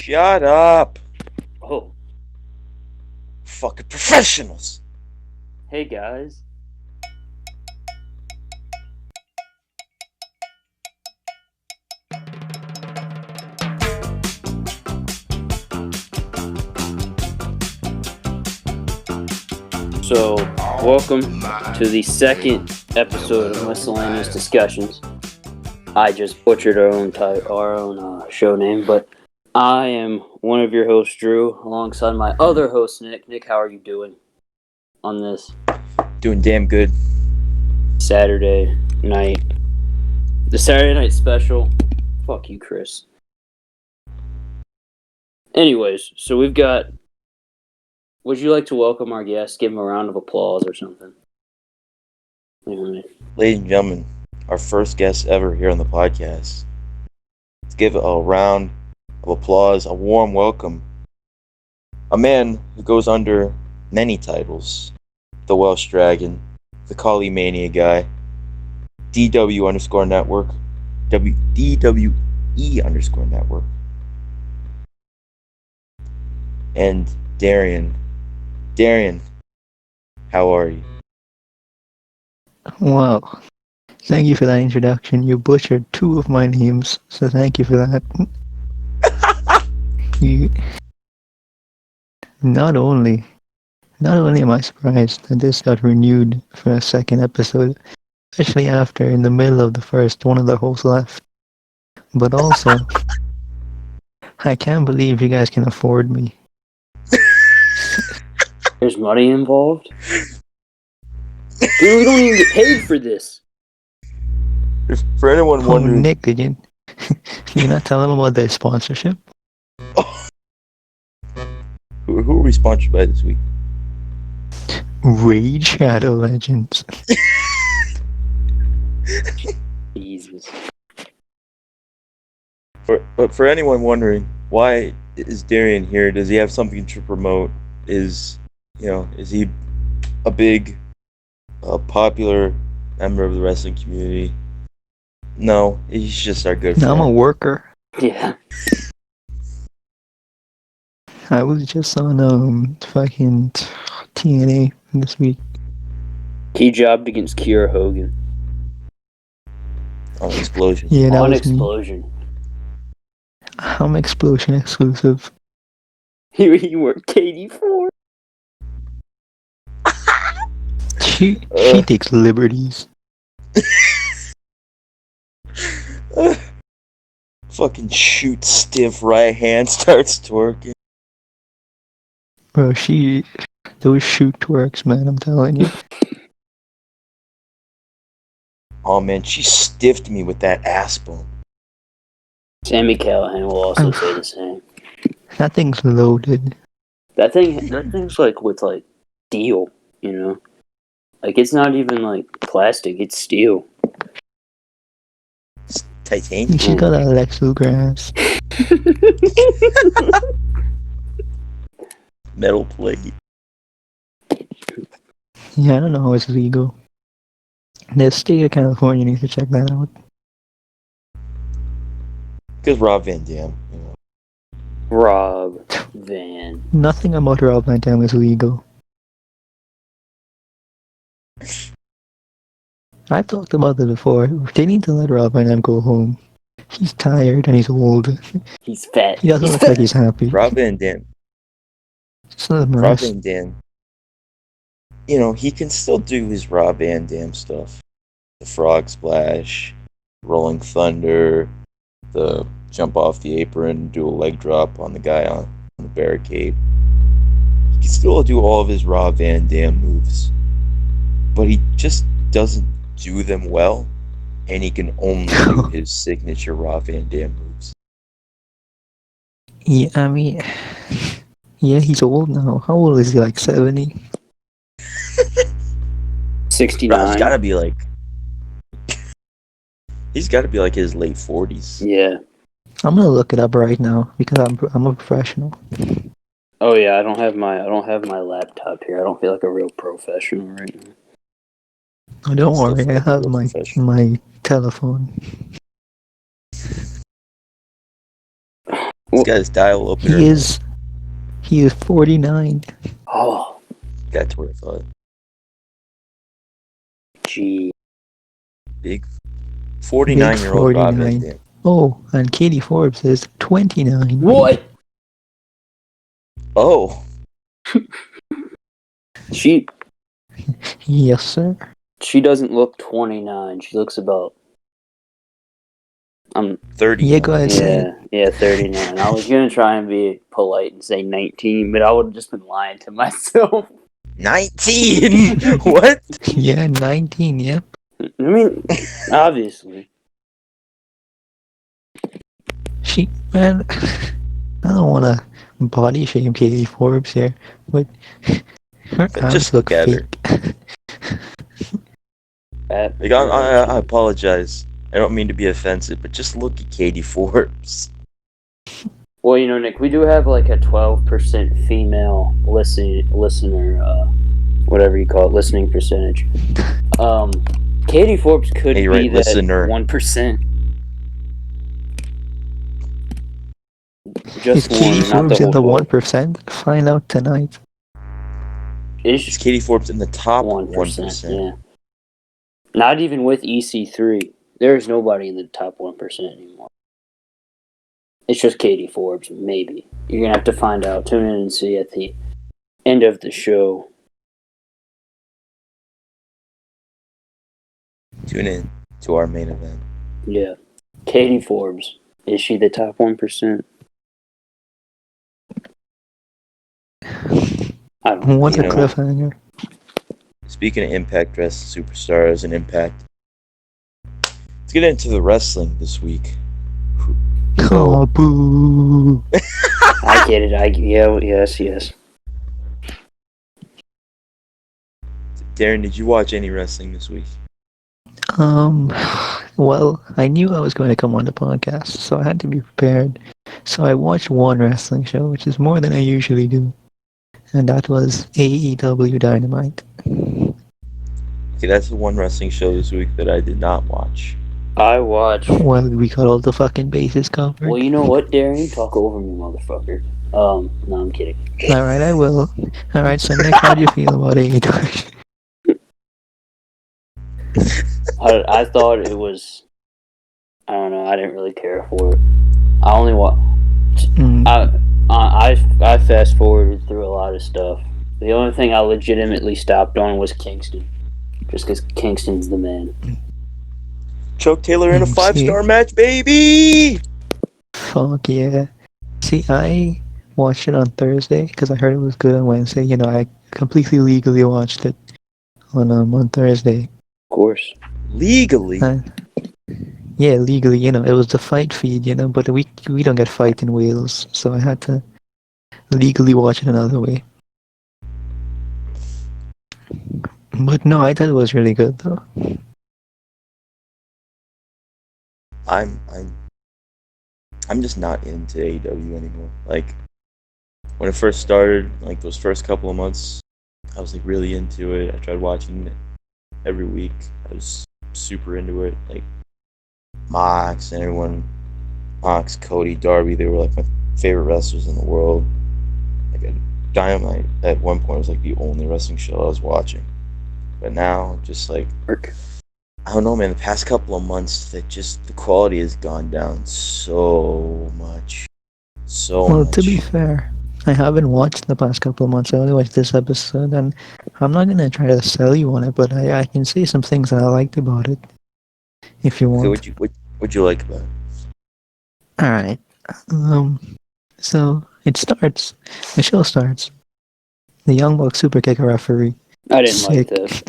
Shut up. Oh, Fucking professionals. hey guys. So, welcome to the second episode of Miscellaneous Discussions. I just butchered our own show name, but I am one of your hosts, Drew, alongside my other host, Nick. Nick, how are you doing on this Doing damn good. Saturday night? The Saturday night special. Fuck you, Chris. Anyways, so we've got. Would you like to welcome our guest? Give him a round of applause or something. Ladies and gentlemen, our first guest ever here on the podcast. Let's give a round of applause, a warm welcome. A man who goes under many titles. The Welsh Dragon, the Collie Mania guy, DW_network, DWE_network, and Darian. Darian, how are you? Wow. Thank you for that introduction. You butchered two of my names, so thank you for that. You, not only am I surprised that this got renewed for a second episode, especially after in the middle of the first one of the hosts left, but also I can't believe you guys can afford me. There's money involved? Dude, we don't even get paid for this. If for anyone Oh, wondering, Nick, did you not tell them about their sponsorship? who are we sponsored by this week? Raid Shadow Legends. Jesus. But for anyone wondering, why is Darian here? Does he have something to promote? Is he a big, popular member of the wrestling community? No, he's just our good friend. I'm a worker. Yeah. I was just on fucking TNA this week. He jobbed against Kiera Hogan. On Explosion. Yeah, that On was me. Explosion. I'm Explosion exclusive. He worked KD4. She takes liberties. Fucking shoot stiff right hand starts twerking. Bro, those shoot twerks, man, I'm telling you. Oh man, she stiffed me with that ass bump. Sammy Callahan will also say the same. That thing's loaded. That thing's like with like steel, you know? Like it's not even like plastic, it's steel. It's titanium. She got a Lexographs. Metal plate. Yeah, I don't know how it's legal. The state of California needs to check that out. Because Rob Van Dam, Rob Van. Nothing about Rob Van Dam is legal. I've talked about this before. They need to let Rob Van Dam go home. He's tired and he's old. He's fat. He doesn't look like he's happy. Rob Van Dam. Rob Van Dam. He can still do his Rob Van Dam stuff. The frog splash, rolling thunder, the jump off the apron, do a leg drop on the guy on the barricade. He can still do all of his Rob Van Dam moves. But he just doesn't do them well, and he can only do his signature Rob Van Dam moves. Yeah, I mean, yeah, he's old now. How old is he? Like 70? 69. Rob's gotta be like... He's gotta be like his late 40s. Yeah. I'm gonna look it up right now because I'm a professional. Oh yeah, I don't have my laptop here. I don't feel like a real professional right now. Oh, don't worry, I have my telephone. This guy's dial opener. He is 49. Oh, That's what I thought. gee. Big 49-year-old Rob Van Dam. Oh, and Katie Forbes is 29. What? Oh. She Yes, sir. She doesn't look 29. She looks about 30. Yeah, go ahead, say it. Yeah, 39. I was gonna try and be polite and say 19, but I would have just been lying to myself. 19. What? Yeah, 19. Yep. I mean, obviously. Man, I don't want to body shame Katie Forbes here, but her abs Just look look at fake. Like, I apologize. I don't mean to be offensive, but just look at Katie Forbes. Well, Nick, we do have like a 12% female listener, whatever you call it, listening percentage. Katie Forbes could be right, that listener. 1%. Just Is Katie one, not the Forbes in whole the book. 1%? Find out tonight. Is Katie Forbes in the top 1%? Yeah. Not even with EC3. There's nobody in the top 1% anymore. It's just Katie Forbes, maybe. You're going to have to find out. Tune in and see at the end of the show. Tune in to our main event. Yeah. Katie Forbes. Is she the top 1%? I don't know. What's a cliffhanger? Speaking of Impact Wrestling Superstars and Impact, let's get into the wrestling this week. Oh, boo. I get it. Yes. Darren, did you watch any wrestling this week? Well, I knew I was going to come on the podcast, so I had to be prepared. So I watched one wrestling show, which is more than I usually do. And that was AEW Dynamite. Okay, that's the one wrestling show this week that I did not watch. I watched. Well, we got all the fucking bases covered. Well, you know what, Darren? You talk over me, motherfucker. No, I'm kidding. Alright, I will. Alright, so Nick, how do you feel about AEW? I thought it was. I don't know. I didn't really care for it. I only watched. I fast forwarded through a lot of stuff. The only thing I legitimately stopped on was Kingston, just because Kingston's the man. Chuck Taylor in a 5-star match, baby! Fuck yeah. See, I watched it on Thursday because I heard it was good on Wednesday. I completely legally watched it on Thursday. Of course. Legally? Yeah, legally, it was the fight feed, but we don't get fight in Wales, so I had to legally watch it another way. But no, I thought it was really good though. I'm just not into AEW anymore. Like, when it first started, like those first couple of months, I was like really into it. I tried watching it every week. I was super into it. Like Mox and everyone, Mox, Cody, Darby, they were like my favorite wrestlers in the world. Like Dynamite at one point was like the only wrestling show I was watching. But now, just like, I don't know, man, the past couple of months, that just the quality has gone down so much. Well, to be fair, I haven't watched the past couple of months. I only watched this episode, and I'm not gonna try to sell you on it, but I can say some things that I liked about it. If you want. Okay, what'd you like about it? All right. So it starts. The show starts. The Young Bucks super kick a referee. I didn't like this.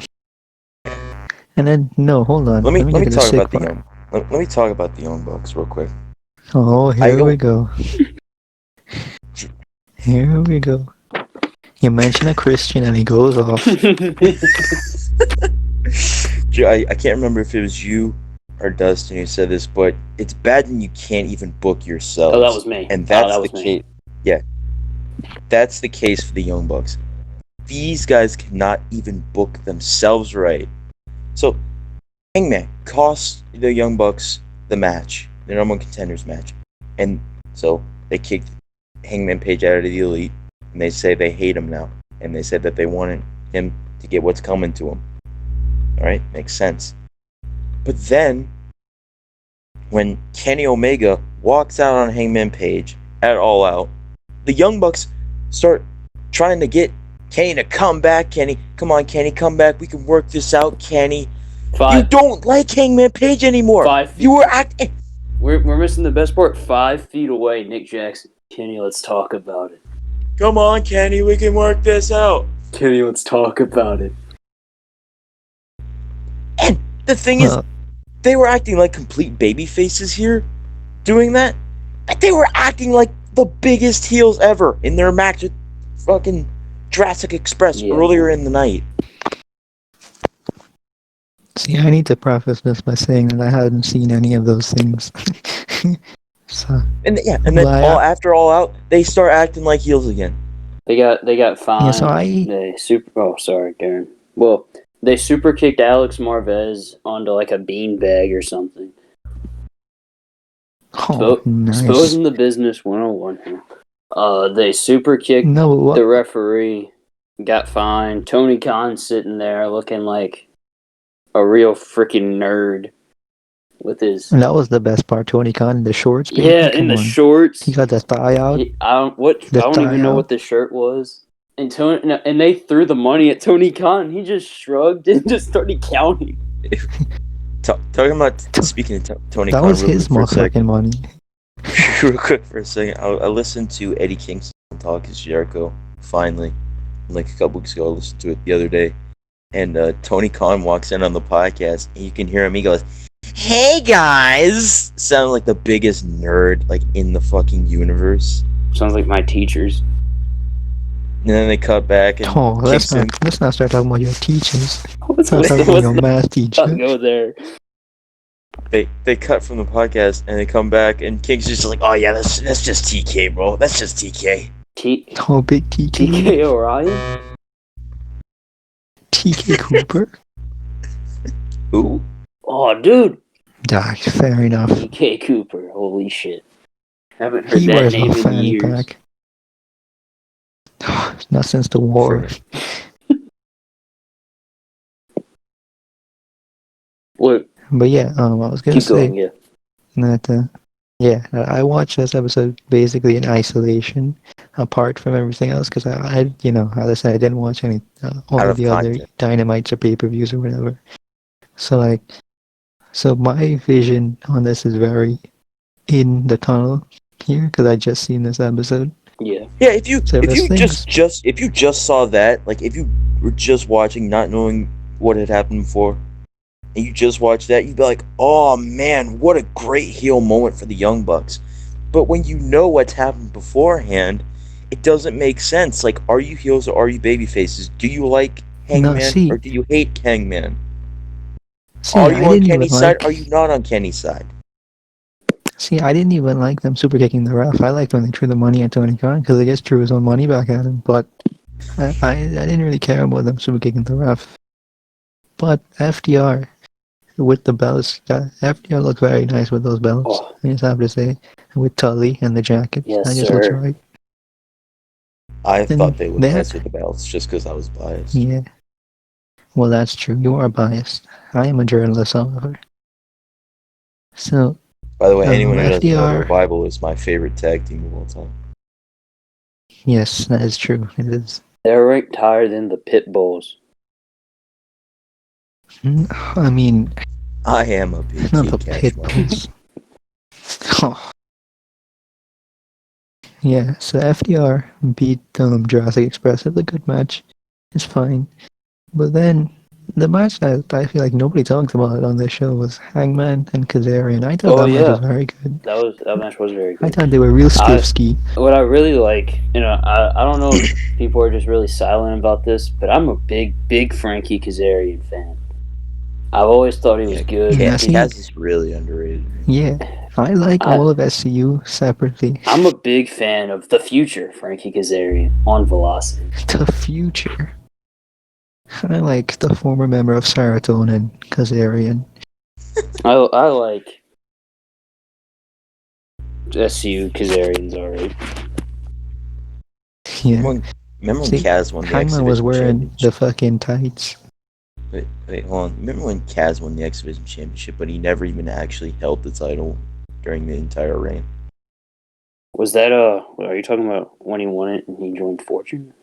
And then hold on. Let me talk about the Young. Let me talk about the Young Bucks real quick. Oh, here we go. Here we go. You mention a Christian and he goes off. I can't remember if it was you or Dustin who said this, but it's bad when you can't even book yourself. Oh, that was me. And that's the case. Yeah, that's the case for the Young Bucks. These guys cannot even book themselves right. So, Hangman cost the Young Bucks the match, the number one contenders match, and so they kicked Hangman Page out of the Elite, and they say they hate him now, and they said that they wanted him to get what's coming to him. All right, makes sense. But then, when Kenny Omega walks out on Hangman Page at All Out, the Young Bucks start trying to get Kenny to come back. Kenny, come on, Kenny, come back. We can work this out, Kenny. You don't like Hangman Page anymore. 5 feet. You were acting. We're missing the best part. 5 feet away, Nick Jackson. Kenny, let's talk about it. Come on, Kenny, we can work this out. Kenny, let's talk about it. And the thing is, they were acting like complete baby faces here, doing that. But they were acting like the biggest heels ever in their match with fucking Jurassic Express earlier in the night. See, I need to preface this by saying that I hadn't seen any of those things. And then after All Out, they start acting like heels again. They got fined. Yeah, so Oh, sorry, Darren. Well, they super kicked Alex Marvez onto like a beanbag or something. Oh, nice. Exposing the business 101 here. They super kicked the referee, got fined. Tony Khan sitting there looking like a real freaking nerd with his. And that was the best part. Tony Khan in the shorts. Baby. Yeah, in the shorts. He got the thigh out. I don't even know what the shirt was. And they threw the money at Tony Khan. He just shrugged and just started counting. Talking about speaking of Tony Khan, that was his motherfucking money. Real quick for a second, I listened to Eddie Kingston talk as Jericho. Finally, like a couple weeks ago, I listened to it the other day, and Tony Khan walks in on the podcast, and you can hear him. He goes, "Hey guys," sounding like the biggest nerd like in the fucking universe. Sounds like my teachers. And then they cut back and let's not start talking about your teachers. Let's not talk about your math teacher. Go there. They cut from the podcast and they come back and King's just like, oh yeah, that's just TK, bro. That's just TK. Big TK. TK Orion. TK Cooper. Who? Oh, dude. Fair enough. TK Cooper. Holy shit. Haven't heard that name in years. Pack. Not since the war. What? But yeah, I was gonna say that I watched this episode basically in isolation, apart from everything else, because I as I said, I didn't watch any all of the other Dynamites or pay-per-views or whatever. So my vision on this is very in the tunnel here because I just seen this episode. Yeah. Yeah, if you just saw that, like if you were just watching, not knowing what had happened before, and you just watched that, you'd be like, "Oh man, what a great heel moment for the Young Bucks." But when you know what's happened beforehand, it doesn't make sense. Like, are you heels or are you baby faces? Do you like Hangman or do you hate Hangman? Are you on Kenny's side? Are you not on Kenny's side? See, I didn't even like them super kicking the ref. I liked when they threw the money at Tony Khan because I guess threw his own money back at him. But I didn't really care about them super kicking the ref. But FDR with the belts, FDR looked very nice with those belts. I just have to say, with Tully and the jacket, that just looks right. I thought they would nice with the belts just because I was biased. Yeah. Well, that's true. You are biased. I am a journalist, however. So. By the way, anyone who doesn't know, Revival is my favorite tag team of all time. Yes, that is true. It is. They're ranked higher than the Pit Bulls. I mean, I am a big not the Pit Bulls. Oh. Yeah, so FDR beat Jurassic Express. It's a good match. It's fine. But then the match that I feel like nobody talks about on this show was Hangman and Kazarian. I thought match was very good. That match was very good. I thought they were real stiff ski. What I really like, I don't know if people are just really silent about this, but I'm a big Frankie Kazarian fan. I've always thought he was good. Kaz is really underrated. Yeah, I like all of SCU separately. I'm a big fan of the future Frankie Kazarian on Velocity. The future. I like the former member of Saratone and Kazarian. I like SCU Kazarian's alright. Yeah. Remember when See, Kaz won the X Hangman was Division wearing Championship? the fucking tights. Wait, hold on. Remember when Kaz won the X Division Championship, but he never even actually held the title during the entire reign? Was that are you talking about when he won it and he joined Fortune?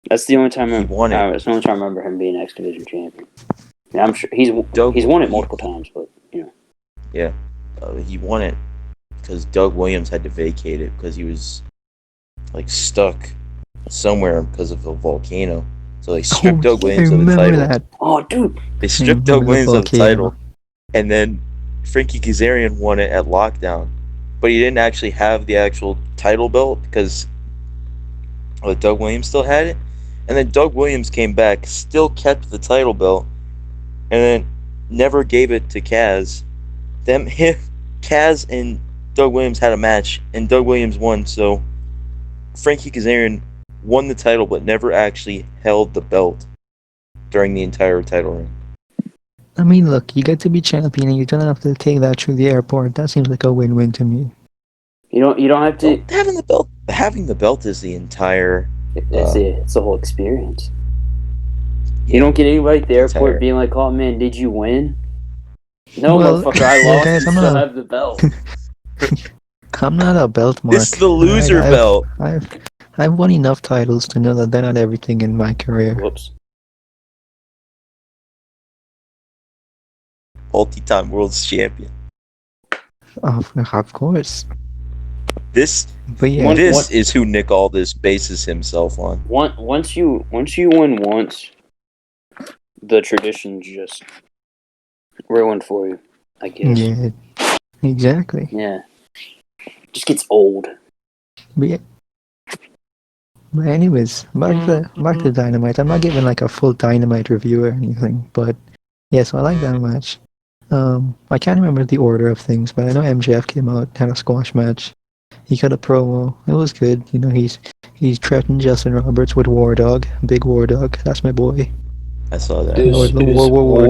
That's the only time He won it. that's the only time I remember him being X Division champion. Yeah, I'm sure he's Doug, won it multiple times, but you know. Yeah, he won it because Doug Williams had to vacate it because he was like stuck somewhere because of a volcano. So they stripped Doug I Williams of the remember title. that. Oh, dude. They I stripped Doug remember the Williams of the title, volcano. and then Frankie Kazarian won it at Lockdown, but he didn't actually have the actual title belt because Doug Williams still had it. And then Doug Williams came back, still kept the title belt, and then never gave it to Kaz. Them Kaz and Doug Williams had a match, and Doug Williams won. So Frankie Kazarian won the title, but never actually held the belt during the entire title reign. I mean, look, you get to be champion and you don't have to take that through the airport. That seems like a win-win to me. You don't have to. Having the belt is the entire. It's the whole experience. Yeah, you don't get anybody at the airport entire. being like, "Oh man, did you win?" No, Well, motherfucker, I well, lost guys, and still have the belt. I'm not a belt mark. This is the All loser right? belt. I've won enough titles to know that they're not everything in my career. Whoops. Multi-time world champion. Of course. This But yeah, this is who Nick Aldis bases himself on. Once you win once, the tradition's just ruined for you, I guess. yeah, exactly. Yeah. Just gets old. But yeah. But anyways, back to Dynamite. I'm not giving like a full Dynamite review or anything, but yeah, so I like that match. I can't remember the order of things, but I know MJF came out, had a squash match. He cut a promo. It was good. You know, he's threatened Justin Roberts with War Dog, Big War Dog. That's my boy. I saw that. This is War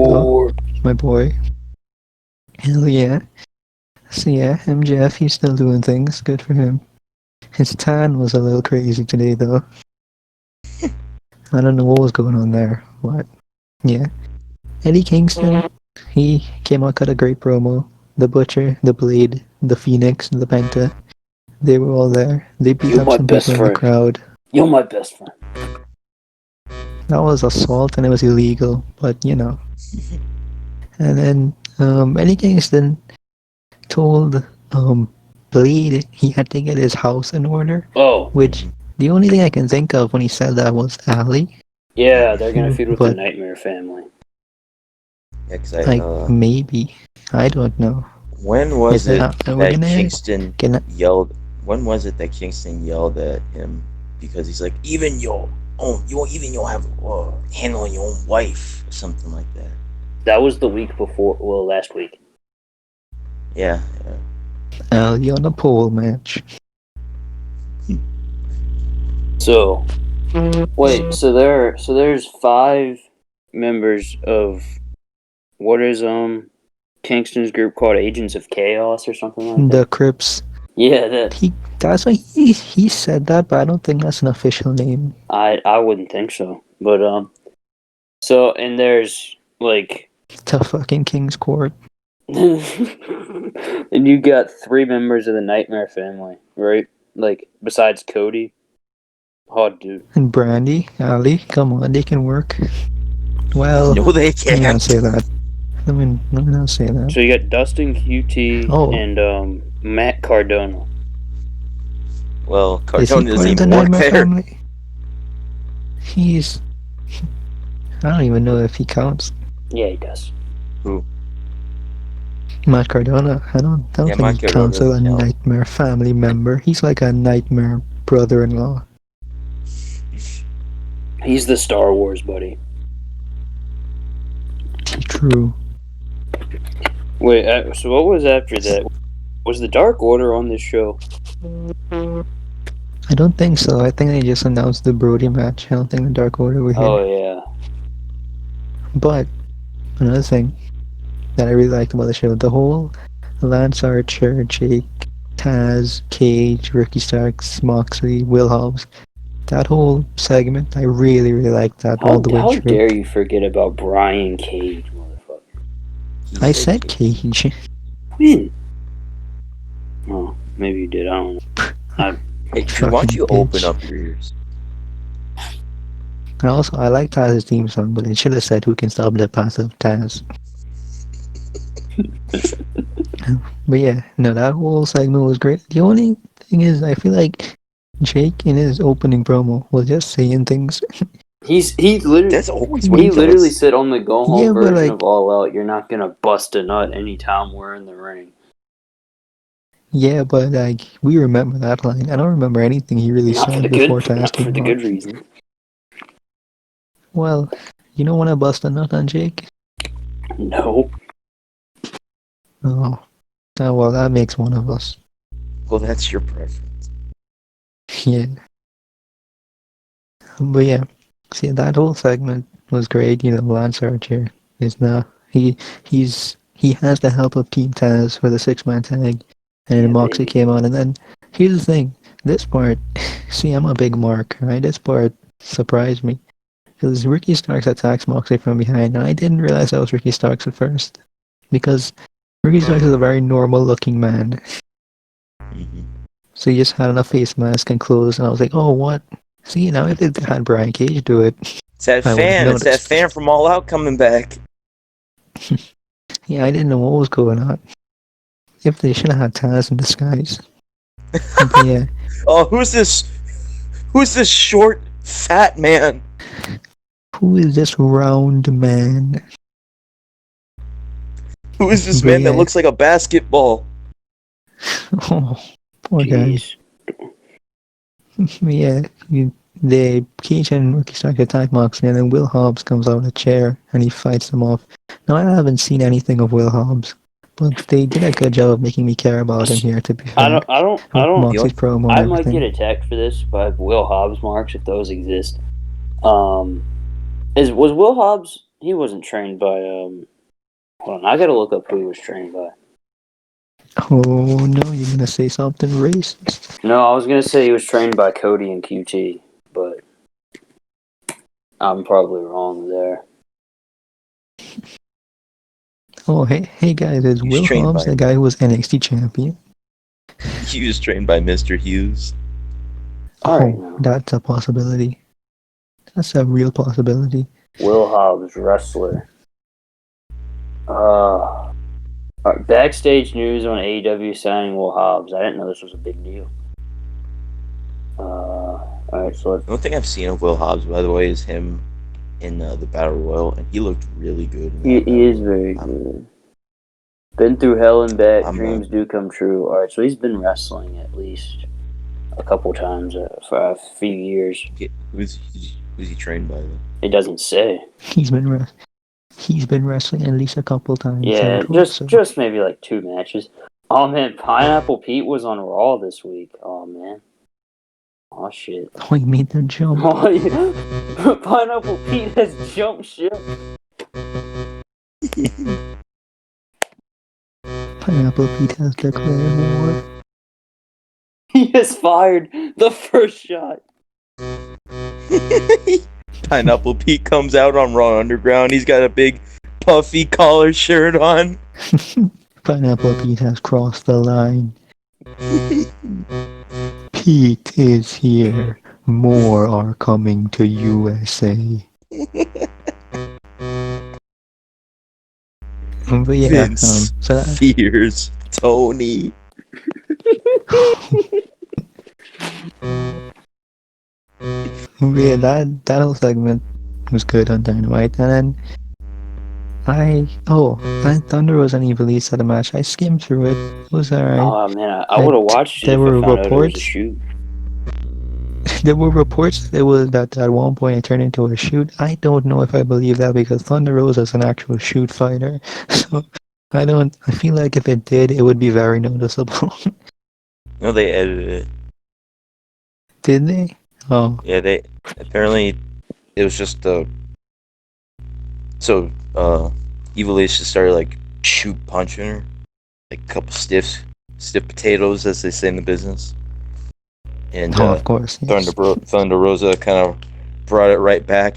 Dog. My boy. Hell yeah. So yeah, MJF, he's still doing things. Good for him. His tan was a little crazy today, though. I don't know what was going on there, but yeah. Eddie Kingston, he came out, cut a great promo. The Butcher, the Blade, the Phoenix, the Penta, they were all there. They beat up some people in the crowd. You're my best friend. That was assault and it was illegal, but you know. And then Eddie Kingston told Blade he had to get his house in order. Oh. Which the only thing I can think of when he said that was Ali. Yeah, they're gonna feud with the Nightmare family. Yeah, maybe. I don't know. When was it that Kingston yelled? When was it that Kingston yelled at him because he's like, even you have handling your own wife or something like that? That was the week before. Well, last week. Yeah. Ali on a pole match. So, wait. So there's 5 members of what is Kingston's group called, Agents of Chaos or something like that. The Crips. Yeah, that's why he said that, but I don't think that's an official name. I wouldn't think so, but so and there's like the fucking King's Court. And you got 3 members of the Nightmare family, right? Like besides Cody. Oh, dude. And Brandy, Ali, come on, they can work. Well, no, they can't. Let me not say that. Let me not say that. So you got Dustin QT and Matt Cardona. Well, Cardona doesn't even work there. Family? He's... I don't even know if he counts. Yeah, he does. Who? Matt Cardona. I don't think he counts as a Nightmare family member. He's like a Nightmare brother-in-law. He's the Star Wars buddy. True. Wait, so what was after that? Was the Dark Order on this show? I don't think so. I think they just announced the Brody match. I don't think the Dark Order were here. Oh, yeah. But, another thing that I really liked about the show, the whole Lance Archer, Jake, Taz, Cage, Ricky Starks, Moxley, Will Hobbs. That whole segment, I really, really liked that all the way How through. dare you forget about Brian Cage, motherfucker? He I said said Cage. When? Oh, maybe you did. I don't know. Hey, Drew, why don't Fucking you open bitch. up your ears? And also, I like Taz's theme song, but it should have said "Who can stop the passive Taz." But yeah, no, that whole segment was great. The only thing is, I feel like Jake in his opening promo was just saying things. He That's always what he he literally does. said on the go home Yeah, but version of like, All Out, "You're not gonna bust a nut anytime we're in the ring." yeah, but like, we remember that line. I don't remember anything he really Not for said the before good, Taz not for came the on. good reason. Well, you don't want to bust a nut on Jake? No. Oh, well, that makes one of us. Well, that's your preference. Yeah. But yeah, see, that whole segment was great. Lance Archer is now he has the help of Team Taz for the 6-man tag, and Yeah, Moxley baby. came on. And then here's the thing: this part, see, I'm a big mark, right? This part surprised me because Ricky Starks attacks Moxley from behind, and I didn't realize that was Ricky Starks at first because Ricky Starks is a very normal-looking man. Mm-hmm. So he just had on a face mask and clothes, and I was like, oh, what? See, now if they had Brian Cage do it, It's that I would have fan. It's that noticed. fan from All Out coming back. Yeah, I didn't know what was going on. If they should have had Taz in disguise. But yeah, Oh, who's this? Who's this short, fat man? who is this round man? Who is this But man that yeah, looks like a basketball? oh, poor guy. Jeez. But yeah, they Cage and Ricky Stark attack Moxley, and then Will Hobbs comes out of a chair and he fights them off. Now I haven't seen anything of Will Hobbs, but they did a good job of making me care about him here. To be fair, I with don't. The Moxley's only promo and I might get everything. attacked for this by Will Hobbs marks if those exist. Was Will Hobbs? He wasn't trained by. Hold on, I gotta look up who he was trained by. Oh no, you're gonna say something racist. No, I was gonna say he was trained by Cody and QT, but I'm probably wrong there. Oh hey guys, is he was Will trained Hobbs by the guy who was NXT champion? he was trained by Mr. Hughes. All right, Oh, now that's a possibility. That's a real possibility. Will Hobbs, wrestler. Backstage news on AEW signing Will Hobbs. I didn't know this was a big deal. All right, so The only thing I've seen of Will Hobbs, by the way, is him in the Battle Royal, and he looked really good in that he Battle is Royal. very good. Been through hell and back. I'm Dreams do come true. All right, so he's been wrestling at least a couple times for a few years. who's he trained by though? It doesn't say. He's been wrestling at least a couple times. I would Yeah, hope so. just maybe like 2 matches. Oh man, Pineapple Pete was on Raw this week. Oh man. Oh shit. Oh, he made the jump. Oh, yeah. Pineapple Pete has jumped ship. Pineapple Pete has declared war. He has fired the first shot. Pineapple Pete comes out on Raw Underground. He's got a big puffy collar shirt on. Pineapple Pete has crossed the line. Pete is here. More are coming to USA. But yeah, Vince so that, fears Tony. yeah, that whole segment was good on Dynamite, and then Thunder was an Evilise at the match. I skimmed through it. It was alright. Oh man, I would have watched it There if I were found out it was a reports. shoot. There were reports that at one point it turned into a shoot. I don't know if I believe that because Thunder Rosa is an actual shoot fighter. So I don't. I feel like if it did, it would be very noticeable. No, they edited it. Did they? Oh, Yeah, they apparently it was just Evil Ace just started like shoot punching her, like a couple stiff potatoes, as they say in the business. And Oh, of course, yes. Thunder Rosa kind of brought it right back,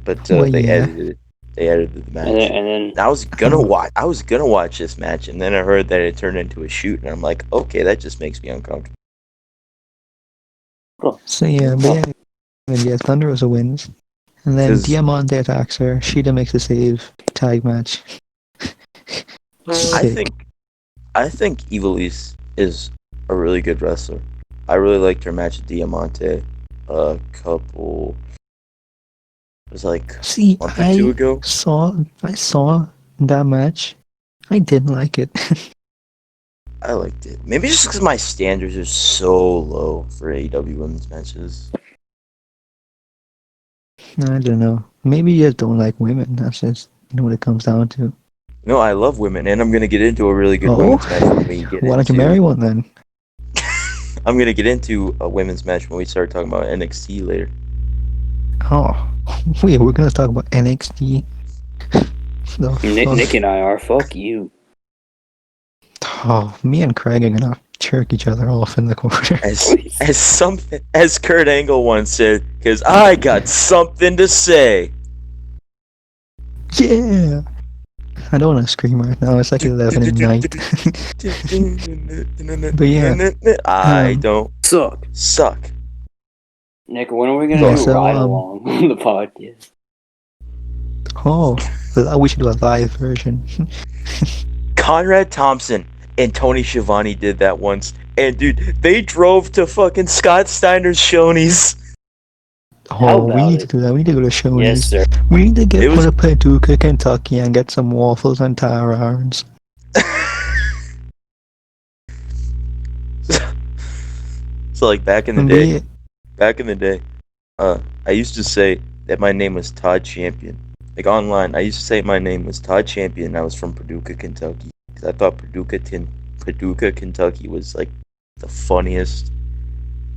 But Well, they yeah. edited it. They edited the And match. then I was gonna Oh, watch. I was gonna watch this match, and then I heard that it turned into a shoot, and I'm like, okay, that just makes me uncomfortable. so yeah, but yeah, yeah, Thunder Rosa wins. And then Because Diamante attacks her. Sheeta makes a save. Tag match. I Sick. think I think Ivelisse is a really good wrestler. I really liked her match with Diamante a couple. It was like See, a month or two ago. I saw that match. I didn't like it. I liked it. Maybe just because my standards are so low for AEW women's matches. I don't know. Maybe you just don't like women. That's just what it comes down to. No, I love women, and I'm gonna get into a really good Oh, women's match when we get why don't you into. marry one then? I'm gonna get into a women's match when we start talking about NXT later. Oh, wait, we're gonna talk about NXT. The Nick fuck? and I are. Fuck you. Oh, me and Craig are gonna jerk each other off in the corner. As Kurt Angle once said, because I got something to say. Yeah. I don't want to scream right now. It's like 11 at night. But yeah, I don't Suck. suck. Nick, when are we gonna yeah. do a So ride along on the podcast? oh, we should do a live version. Conrad Thompson and Tony Schiavone did that once. And dude, they drove to fucking Scott Steiner's Shoney's. How Oh, we about need to it? do that. We need to go to Shoney's. Yes, sir. We need to It go was to Paducah, Kentucky, and get some waffles and tire irons. so like back in the But yeah, day, I used to say that my name was Todd Champion. Like online, I used to say my name was Todd Champion. And I was from Paducah, Kentucky, because I thought Paducah, Kentucky was like the funniest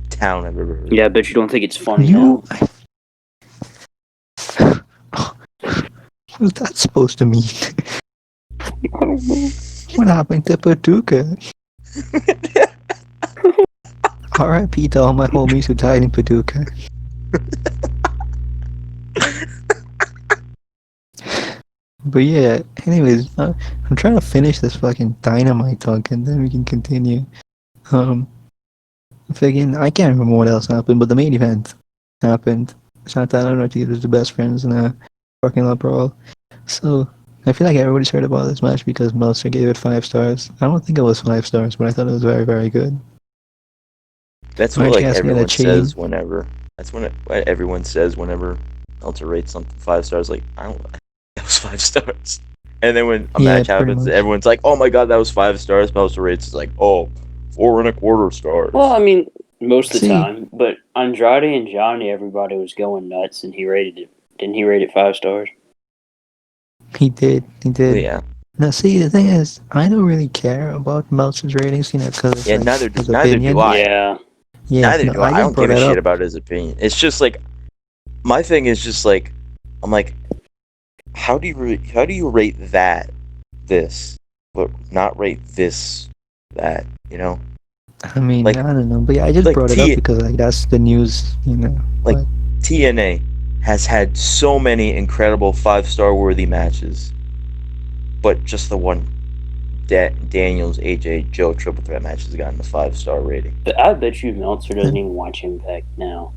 town I've ever heard. Yeah, I bet you don't think it's funny you. now. What's that supposed to mean? I don't know. What happened to Paducah? R.I.P. to all my homies who died in Paducah. But yeah, anyways, I'm trying to finish this fucking dynamite talk and then we can continue. Fucking, I can't remember what else happened, but the main event happened. Santana and Ortiz was the best friends in a parking lot brawl. So, I feel like everybody's heard about this match because Meltzer gave it 5 stars. I don't think it was 5 stars, but I thought it was very, very good. That's what Orange like Cassidy had a everyone chain. says whenever. That's what everyone says whenever Meltzer rates something 5 stars. Like I don't. That was 5 stars. And then when a Yeah, match pretty happens, much. everyone's like, "Oh my god, that was 5 stars." Meltzer rates is like, "Oh, 4.25 stars." Well, I mean, most of the See, time. But Andrade and Johnny, everybody was going nuts, and he rated it. Didn't he rate it 5 stars? he did. Yeah, Now, see, the thing is, I don't really care about Meltzer's ratings, because it's yeah. like his Neither do opinion. I. Yeah. Yeah, Neither no, do I I. I just don't brought give a that shit up. about his opinion. It's just like my thing is just like I'm like, how do you rate that this, but not rate this that? I mean, Like I don't know, but yeah, I just like brought it up because like that's the news, like But TNA has had so many incredible 5-star worthy matches, but just the one Daniels AJ Joe triple threat match has gotten a 5-star rating. But I bet you Meltzer doesn't even watch Impact now.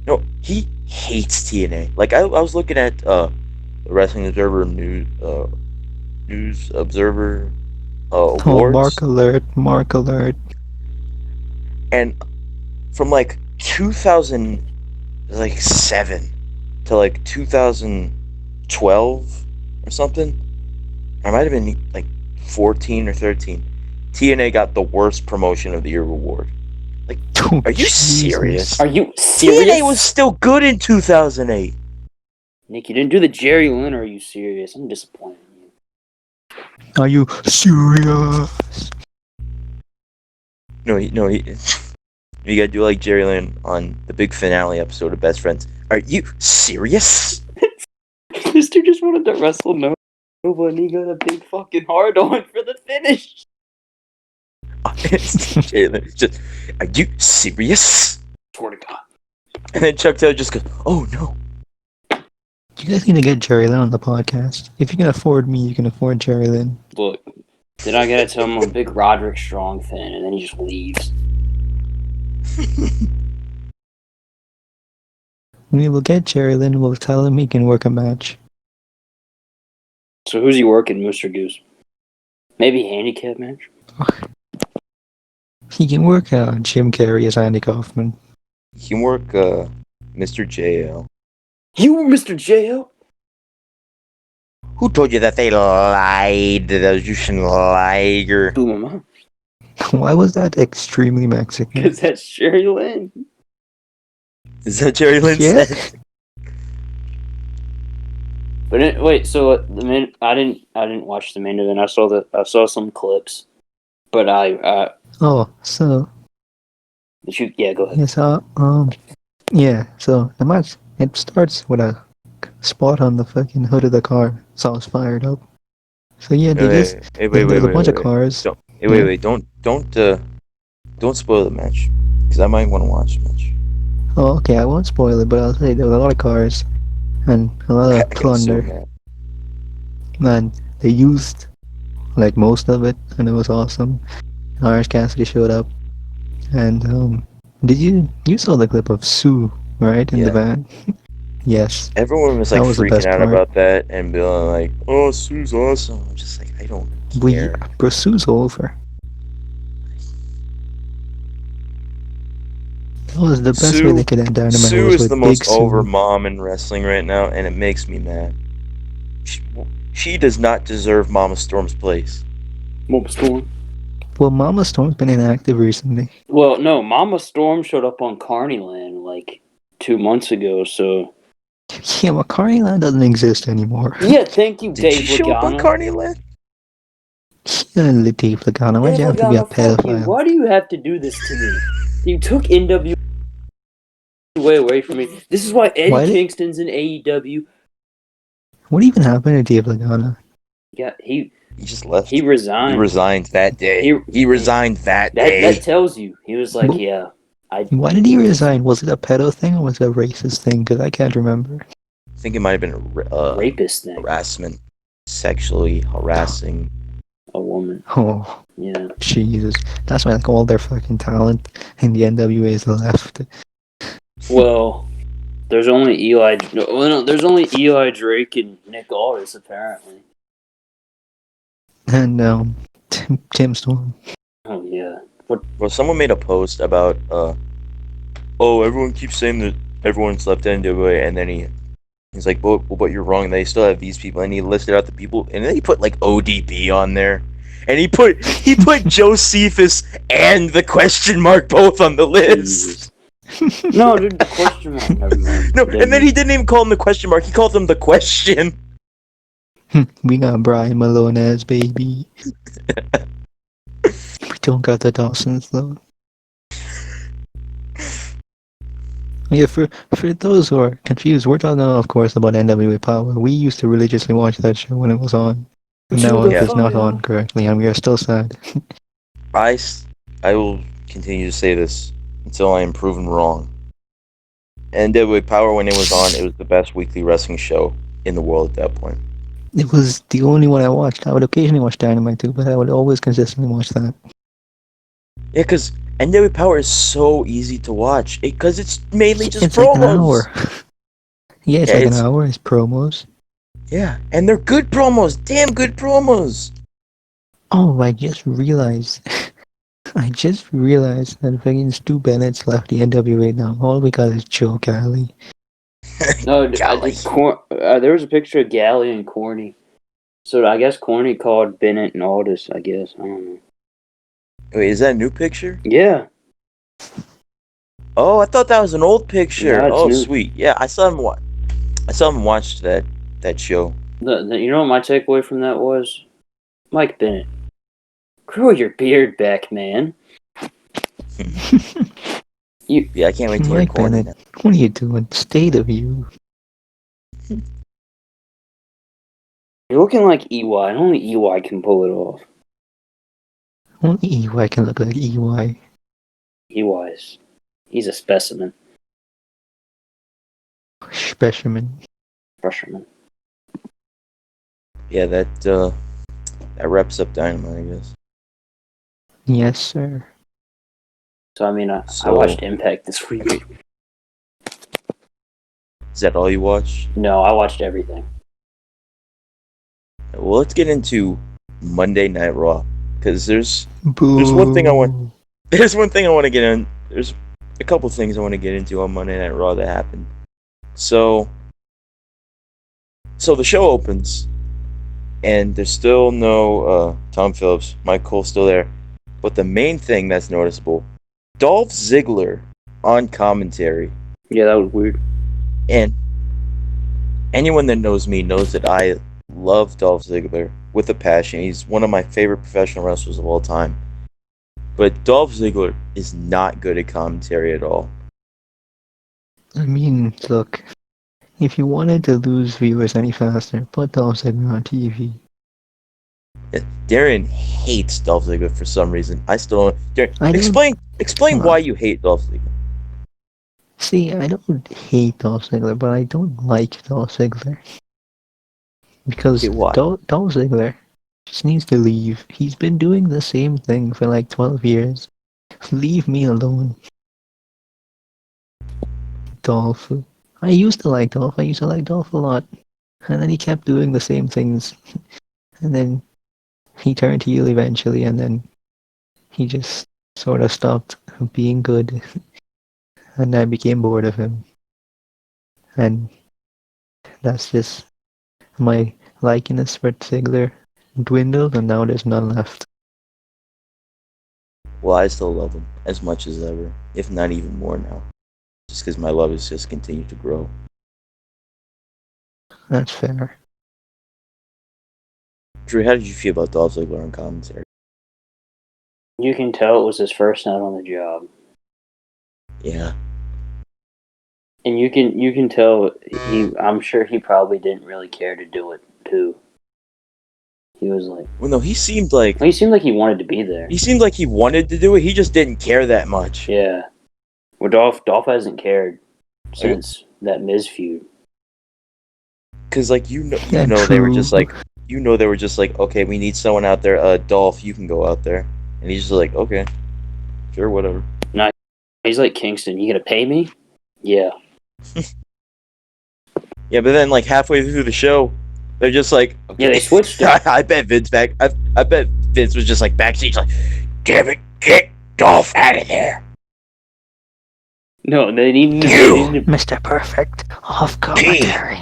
No, he hates TNA. Like I was looking at the Wrestling Observer News Observer oh, Mark awards, alert, Mark alert. and from like 2007 to like 2012 or something, I might have been like 14 or 13. TNA got the worst promotion of the year award. Like, Oh, are you Jesus. serious? Are you serious? TNA was still good in 2008. Nick, you didn't do the Jerry Lynn. Are you serious? I'm disappointed in you. Are you serious? No, you gotta do like Jerry Lynn on the big finale episode of Best Friends. Are you serious? This dude just wanted to wrestle no. but he got a big fucking hard on for the finish. Jalen just, are you serious? Swear to God. And then Chuck Taylor just goes, oh no. You guys need to get Jerry Lynn on the podcast. If you can afford me, you can afford Jerry Lynn. Look, then I gotta tell him I'm a big Roderick Strong fan, and then he just leaves. We will get Jerry Lynn. We'll tell him he can work a match. So who's he working, Mr. Goose? Maybe handicap match? He can work Jim Carrey as Andy Kaufman. He can work Mr. JL. You were Mr. JL? Who told you that they lied? That you shouldn't lie. Blew my mind. Why was that extremely Mexican? Because that's Jerry Lynn. Is that Jerry Lynn Yeah. said? But wait, so I didn't watch the main event. I saw some clips, but Oh, so go ahead. yes, yeah. So the match it starts with a spot on the fucking hood of the car, so I was fired up. So yeah, there's a bunch of cars. Don't spoil the match, because I might want to watch the match. Oh, okay, I won't spoil it, but I'll say there were a lot of cars and a lot of plunder. And they used like most of it, and it was awesome. Orange Cassidy showed up, and did you saw the clip of Sue right in the van? Yes. Everyone was like That was the freaking best out part. about that and being like, "Oh, Sue's awesome." I'm just like, I don't care. Bro, Sue's over. That was the best way they could end Dynamite. Sue was is with the Big most Sue. over mom in wrestling right now, and it makes me mad. She does not deserve Mama Storm's place. Mama Storm. Well, Mama Storm's been inactive recently. Well, no, Mama Storm showed up on Carneyland like 2 months ago, so... Yeah, well, Carneyland doesn't exist anymore. Yeah, thank you, Did Dave she show up on Lagana. Carneyland? Yeah, Dave Lagana, why'd you have to be a pedophile? Why do you have to do this to me? You took NWA away from me. This is why Eddie Kingston's in AEW. What even happened to Dave Lagana? Yeah, he just left. He resigned. He resigned that day. He resigned that day. That tells you. He was like, Why did he resign? Was it a pedo thing or was it a racist thing? Because I can't remember. I think it might have been a rapist thing. Harassment. Sexually harassing a woman. Oh. Yeah. Jesus. That's why like all their fucking talent in the NWA is left. Well, there's only there's only Eli Drake and Nick Aldis apparently. And Tim Storm. Oh yeah. Well, someone made a post about everyone keeps saying that everyone's left NWA, and then he's like, but you're wrong. They still have these people, and he listed out the people, and then he put like ODB on there, and he put Josephus and the question mark both on the list. No, dude, the question mark. Never mind. No, and then he didn't even call him the question mark. He called him the question. We got Brian Malone as baby. We don't got the Dawsons though. Yeah, for those who are confused, we're talking, of course, about NWA Power. We used to religiously watch that show when it was on. And now it's not on correctly, and we are still sad. I will continue to say this until I am proven wrong. NWA Power, when it was on, it was the best weekly wrestling show in the world at that point. It was the only one I watched. I would occasionally watch Dynamite too, but I would always consistently watch that. Yeah, because NWA Power is so easy to watch. Because it's mainly just it's promos. Like an hour. It's an hour. It's promos. Yeah, and they're good promos. Damn good promos. Oh, I just realized that fucking Stu Bennett's left the NWA now, all because it's Joe Galley. No, there was a picture of Galley and Corny. So I guess Corny called Bennett and Aldis, I guess. I don't know. Wait, is that a new picture? Yeah. Oh, I thought that was an old picture. No, new. Sweet. Yeah, I saw him watch that show. You know what my takeaway from that was? Mike Bennett. Grow your beard back, man. Yeah, I can't wait to hear Corny. What are you doing? State of you. You're looking like EY, and only EY can pull it off. Only EY can look like EY. He's a specimen. Specimen. Fisherman. Yeah, that wraps up Dynamite, I guess. Yes, sir. So, I mean, I watched Impact this week. Is that all you watched? No, I watched everything. Well, let's get into Monday Night Raw, because there's Boo. one thing I want. There's one thing I want to get in. There's a couple things I want to get into on Monday Night Raw that happened. So the show opens, and there's still no Tom Phillips. Mike Cole's still there, but the main thing that's noticeable, Dolph Ziggler on commentary. Yeah, that was weird. And anyone that knows me knows that I love Dolph Ziggler with a passion. He's one of my favorite professional wrestlers of all time. But Dolph Ziggler is not good at commentary at all. I mean, look, if you wanted to lose viewers any faster, put Dolph Ziggler on TV. Darren hates Dolph Ziggler for some reason. I still don't. Darren, explain why you hate Dolph Ziggler. See, I don't hate Dolph Ziggler, but I don't like Dolph Ziggler. Because Dolph Ziggler just needs to leave. He's been doing the same thing for like 12 years. Leave me alone. Dolph. I used to like Dolph. I used to like Dolph a lot. And then he kept doing the same things. And then he turned heel eventually, and then he just sort of stopped being good. And I became bored of him. And that's just my likeness for Ziggler dwindled, and now there's none left. Well, I still love him as much as ever, if not even more now. Just because my love has just continued to grow. That's fair. Drew, how did you feel about Dolph Ziggler on commentary? You can tell it was his first night on the job. Yeah. And you can tell I'm sure he probably didn't really care to do it too. He was like, well, no, he seemed like he wanted to be there. He seemed like he wanted to do it. He just didn't care that much. Yeah. Well, Dolph hasn't cared since that Miz feud. Because like they were just like okay, we need someone out there. Dolph, you can go out there, and he's just like, okay, sure, whatever. No, he's like Kingston. You gonna pay me? Yeah. Yeah, but then like halfway through the show, they're just like, okay. Yeah, they switched it. I bet Vince I bet Vince was just like backstage, like, damn it, get Dolph out of there. No, they needed Mr. Perfect off commentary.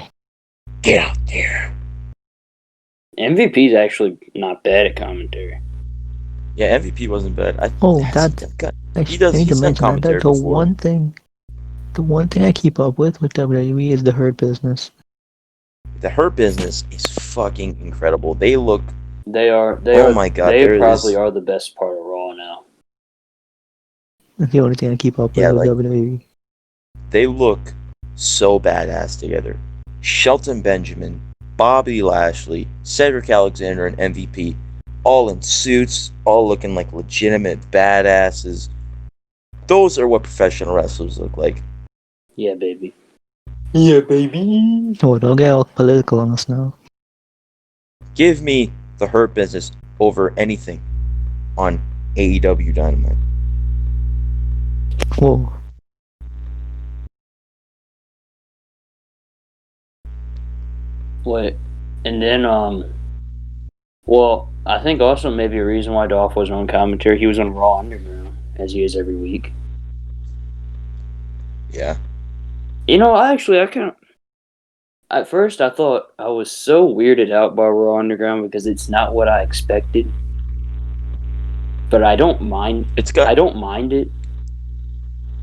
Get out there. MVP's actually not bad at commentary. Yeah, MVP wasn't bad. He does commentary. The one thing I keep up with WWE is the Hurt Business. The Hurt Business is fucking incredible. They look. Oh my god! They probably are the best part of Raw now. That's the only thing I keep up with WWE. They look so badass together. Shelton Benjamin, Bobby Lashley, Cedric Alexander, and MVP, all in suits, all looking like legitimate badasses. Those are what professional wrestlers look like. Yeah, baby. Yeah, baby. Oh, don't get all political on us now. Give me the Hurt Business over anything on AEW Dynamite. Whoa. Wait, and then well, I think also maybe a reason why Dolph wasn't on commentary, he was on Raw Underground, as he is every week. Yeah. You know, at first I thought I was so weirded out by Raw Underground because it's not what I expected. But I don't mind. I don't mind it.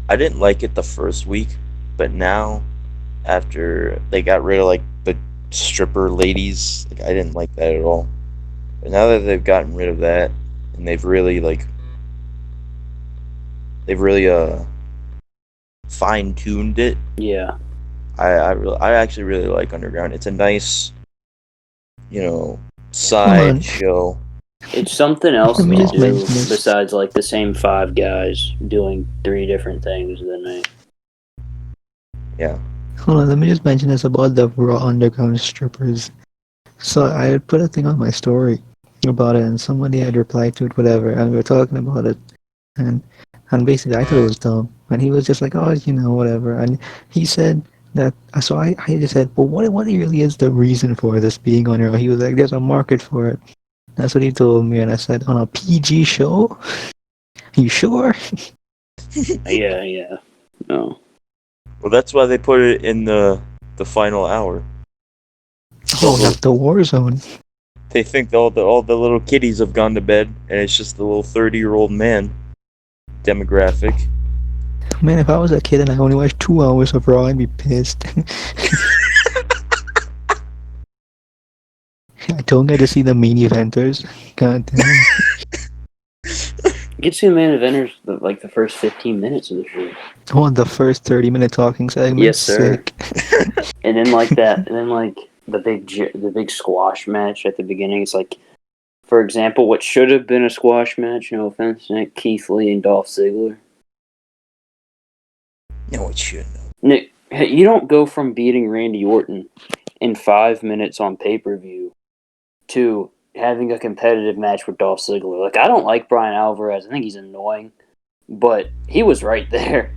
I didn't like it the first week, but now, after they got rid of like the stripper ladies, like, I didn't like that at all. But now that they've gotten rid of that, and they've really fine-tuned it. Yeah. I actually really like Underground. It's a nice side show. It's something else Let me to just do mention this. besides like the same 5 guys doing 3 different things than me. Yeah. Hold on, let me just mention this about the Raw Underground strippers. So I had put a thing on my story about it, and somebody had replied to it, whatever, and we were talking about it, and basically I thought it was dumb, and he was just like, oh, whatever, and he said that. So I just said, well, what really is the reason for this being on Raw? He was like, there's a market for it. That's what he told me, and I said, on a PG show? Are you sure? Yeah. No. Well, that's why they put it in the final hour. Oh, not the war zone. They think all the little kiddies have gone to bed, and it's just the little 30-year-old man demographic. Man, if I was a kid and I only watched 2 hours of Raw, I'd be pissed. I don't get to see the main eventers. God damn. You get to see the main eventers like the first 15 minutes of the show. Oh, the first 30-minute talking segment. Yes, sir. Sick. And then like that, and then like the big squash match at the beginning. It's like, for example, what should have been a squash match. No offense, Nick, Keith Lee and Dolph Ziggler. No, it shouldn't. Nick, you don't go from beating Randy Orton in 5 minutes on pay-per-view to having a competitive match with Dolph Ziggler. Like, I don't like Bryan Alvarez. I think he's annoying, but he was right there.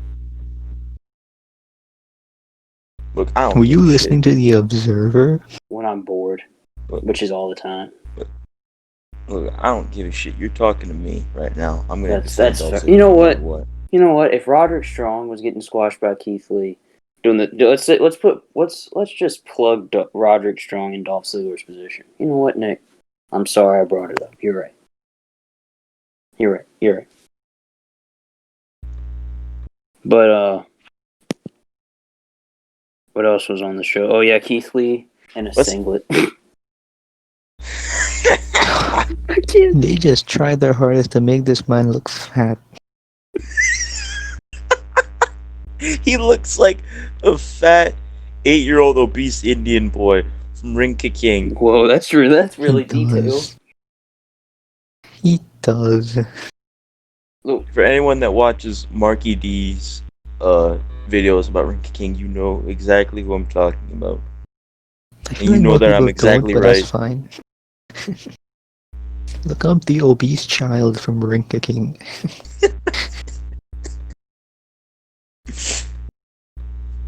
Look, I don't. Were you listening to The Observer? When I'm bored, which is all the time. Look, I don't give a shit. You're talking to me right now. I'm gonna. That's fair. You know what? You know what? If Roderick Strong was getting squashed by Keith Lee, let's just plug Roderick Strong in Dolph Ziggler's position. You know what, Nick? I'm sorry I brought it up. You're right. But what else was on the show? Oh yeah, Keith Lee in a singlet. They just tried their hardest to make this man look fat. He looks like a fat 8-year-old obese Indian boy from Ring King. Whoa, that's really detailed. He does. Look, for anyone that watches Marky D's videos about Ring King, you know exactly who I'm talking about. And you know that I'm exactly right. That's fine. Look up the obese child from Ring King.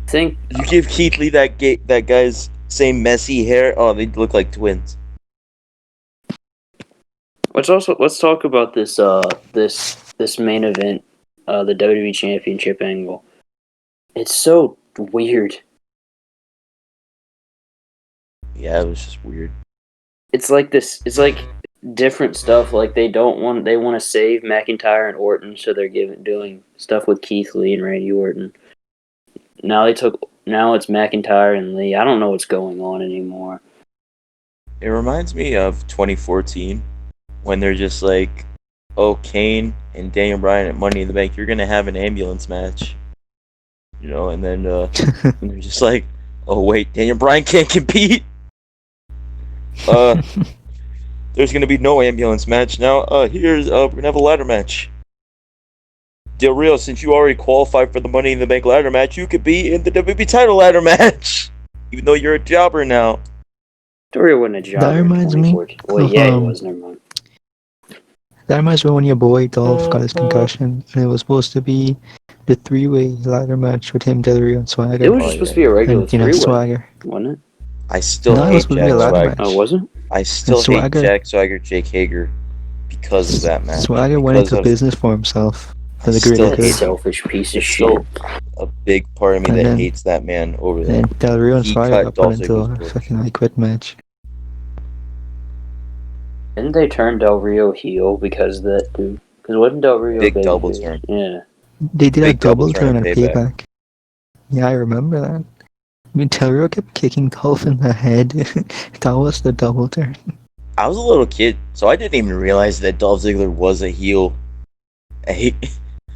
Think you give Keith Lee that guy's same messy hair. Oh, they look like twins. Let's talk about this this main event, the WWE Championship angle. It's so weird. Yeah, it was just weird. It's like different stuff. Like they want to save McIntyre and Orton, so they're doing stuff with Keith Lee and Randy Orton. Now it's McIntyre and Lee. I don't know what's going on anymore. It reminds me of 2014 when they're just like, oh, Kane and Daniel Bryan at Money in the Bank, you're gonna have an ambulance match, and then they're just like, oh wait, Daniel Bryan can't compete. There's gonna be no ambulance match now. We're gonna have a ladder match. Del Rio, since you already qualified for the Money in the Bank ladder match, you could be in the WWE title ladder match, even though you're a jobber now. Del Rio wasn't a jobber. That reminds me. Well, yeah, he was. Never mind. That reminds me when your boy Dolph got his concussion, and it was supposed to be the 3-way ladder match with him, Del Rio, and Swagger. It was just supposed to be a regular 3-way, Swagger, wasn't it? I still hate Jack Swagger. Oh, wasn't? I still hate Jack Swagger, Jake Hager, because of that match. Swagger went into business for himself. For the greater selfish piece of shit. A big part of me that hates that man over there. And Del Rio and Swagger got put into a fucking I Quit match. Didn't they turn Del Rio heel because of that, dude? Because wasn't Del Rio big double turn? Yeah. They did a double turn at Payback. Yeah, I remember that. I mean, Del Rio kept kicking Dolph in the head. That was the double turn. I was a little kid, so I didn't even realize that Dolph Ziggler was a heel.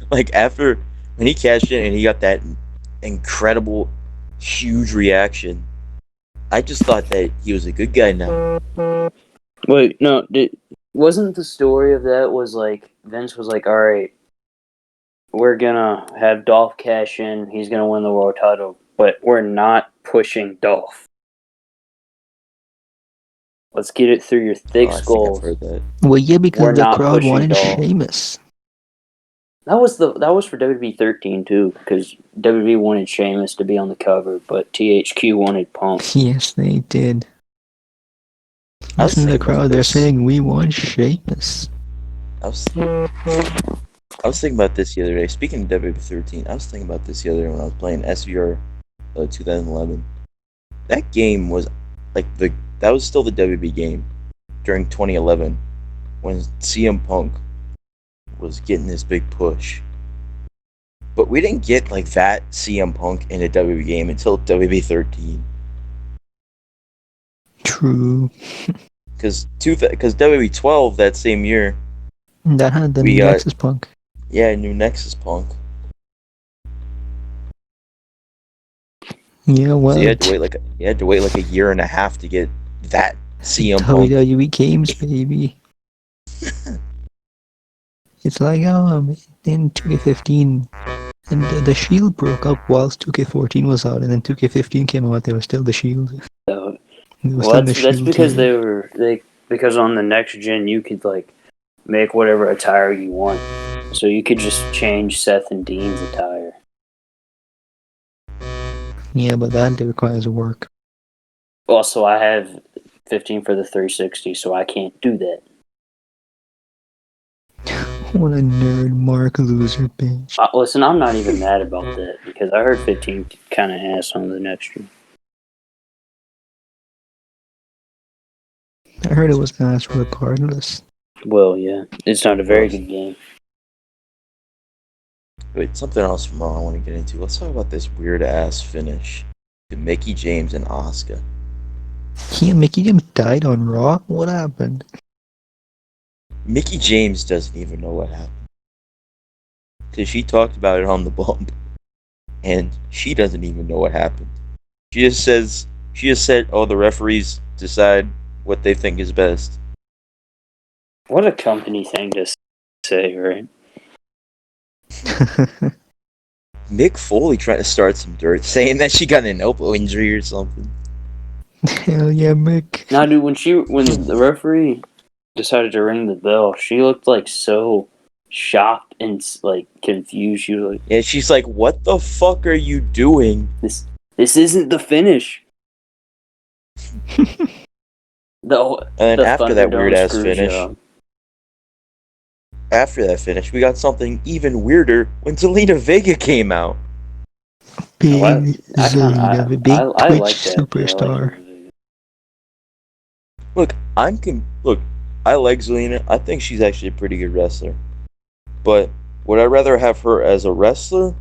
Like, after, when he cashed in and he got that incredible, huge reaction, I just thought that he was a good guy now. Wait, no, wasn't the story of that was like Vince was like, all right, we're gonna have Dolph cash in, he's gonna win the world title, but we're not pushing Dolph. Let's get it through your thick I think I've skulls. heard that. Well, yeah, We're because the not crowd pushing wanted Dolph. Sheamus. That was for WWE 13 too, because WWE wanted Sheamus to be on the cover, but THQ wanted Punk. Yes, they did. I was Listen to the thinking about crowd, they're this. saying we want Sheamus. I was thinking about this the other day. Speaking of WWE 13, I was thinking about this the other day when I was playing SVR 2011. That game was that was still the WWE game during 2011 when CM Punk was getting this big push. But we didn't get like that CM Punk in a WWE game until WWE 13. True. Because WWE 12 that same year, That had the we new got Nexus Punk. new Nexus Punk. Yeah, well, So you had to wait like a year and a half to get that CM Punk. WWE games, baby. It's like in 2K15, and the Shield broke up whilst 2K14 was out, and then 2K15 came out. There was still the Shield. So, It was well, still the that's Shield because TV. because on the next gen you could like make whatever attire you want, so you could just change Seth and Dean's attire. Yeah, but that requires work. Also, I have 15 for the 360, so I can't do that. What a nerd, Mark loser bitch. Listen, I'm not even mad about that because I heard 15 kind of ass on the next gen. I heard it was ass regardless. Well, yeah, it's not a very good game. Wait, something else from Raw I want to get into. Let's talk about this weird ass finish to Mickey James and Asuka. Yeah, Mickey James died on Raw? What happened? Mickey James doesn't even know what happened. Because she talked about it on the bump. And she doesn't even know what happened. She just said, oh, the referees decide what they think is best. What a company thing to say, right? Mick Foley trying to start some dirt, saying that she got an elbow injury or something. Hell yeah, Mick. Now, dude, when the referee decided to ring the bell, she looked like so shocked and like confused. She was like, "Yeah," she's like, "What the fuck are you doing? This isn't the finish." And then after that weird ass finish, we got something even weirder when Zelina Vega came out. Big Zelina, the big Twitch superstar. Look, I like Zelina. I think she's actually a pretty good wrestler. But would I rather have her as a wrestler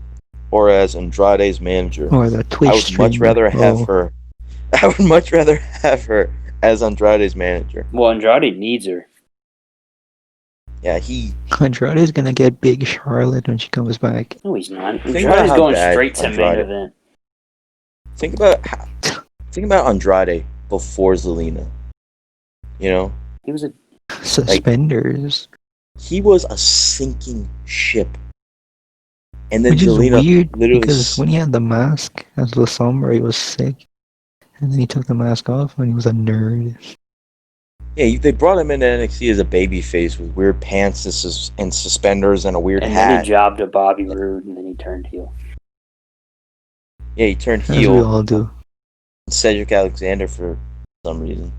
or as Andrade's manager? Or the Twitch I would streamer. much rather have her. I would much rather have her as Andrade's manager. Well, Andrade needs her. Yeah, Andrade's gonna get Big Charlotte when she comes back. No, he's not. Andrade's going straight to main event. Think about Andrade before Zelina. You know, he was a suspenders. He was a sinking ship. And then Which Zelina is weird literally because when he had the mask as the Sombra, he was sick. And then he took the mask off and he was a nerd. Yeah, they brought him into NXT as a baby face with weird pants and suspenders and a weird hat. And then he jobbed to Bobby Roode and then he turned heel. Yeah, he turned heel. As we all do. Cedric Alexander for some reason.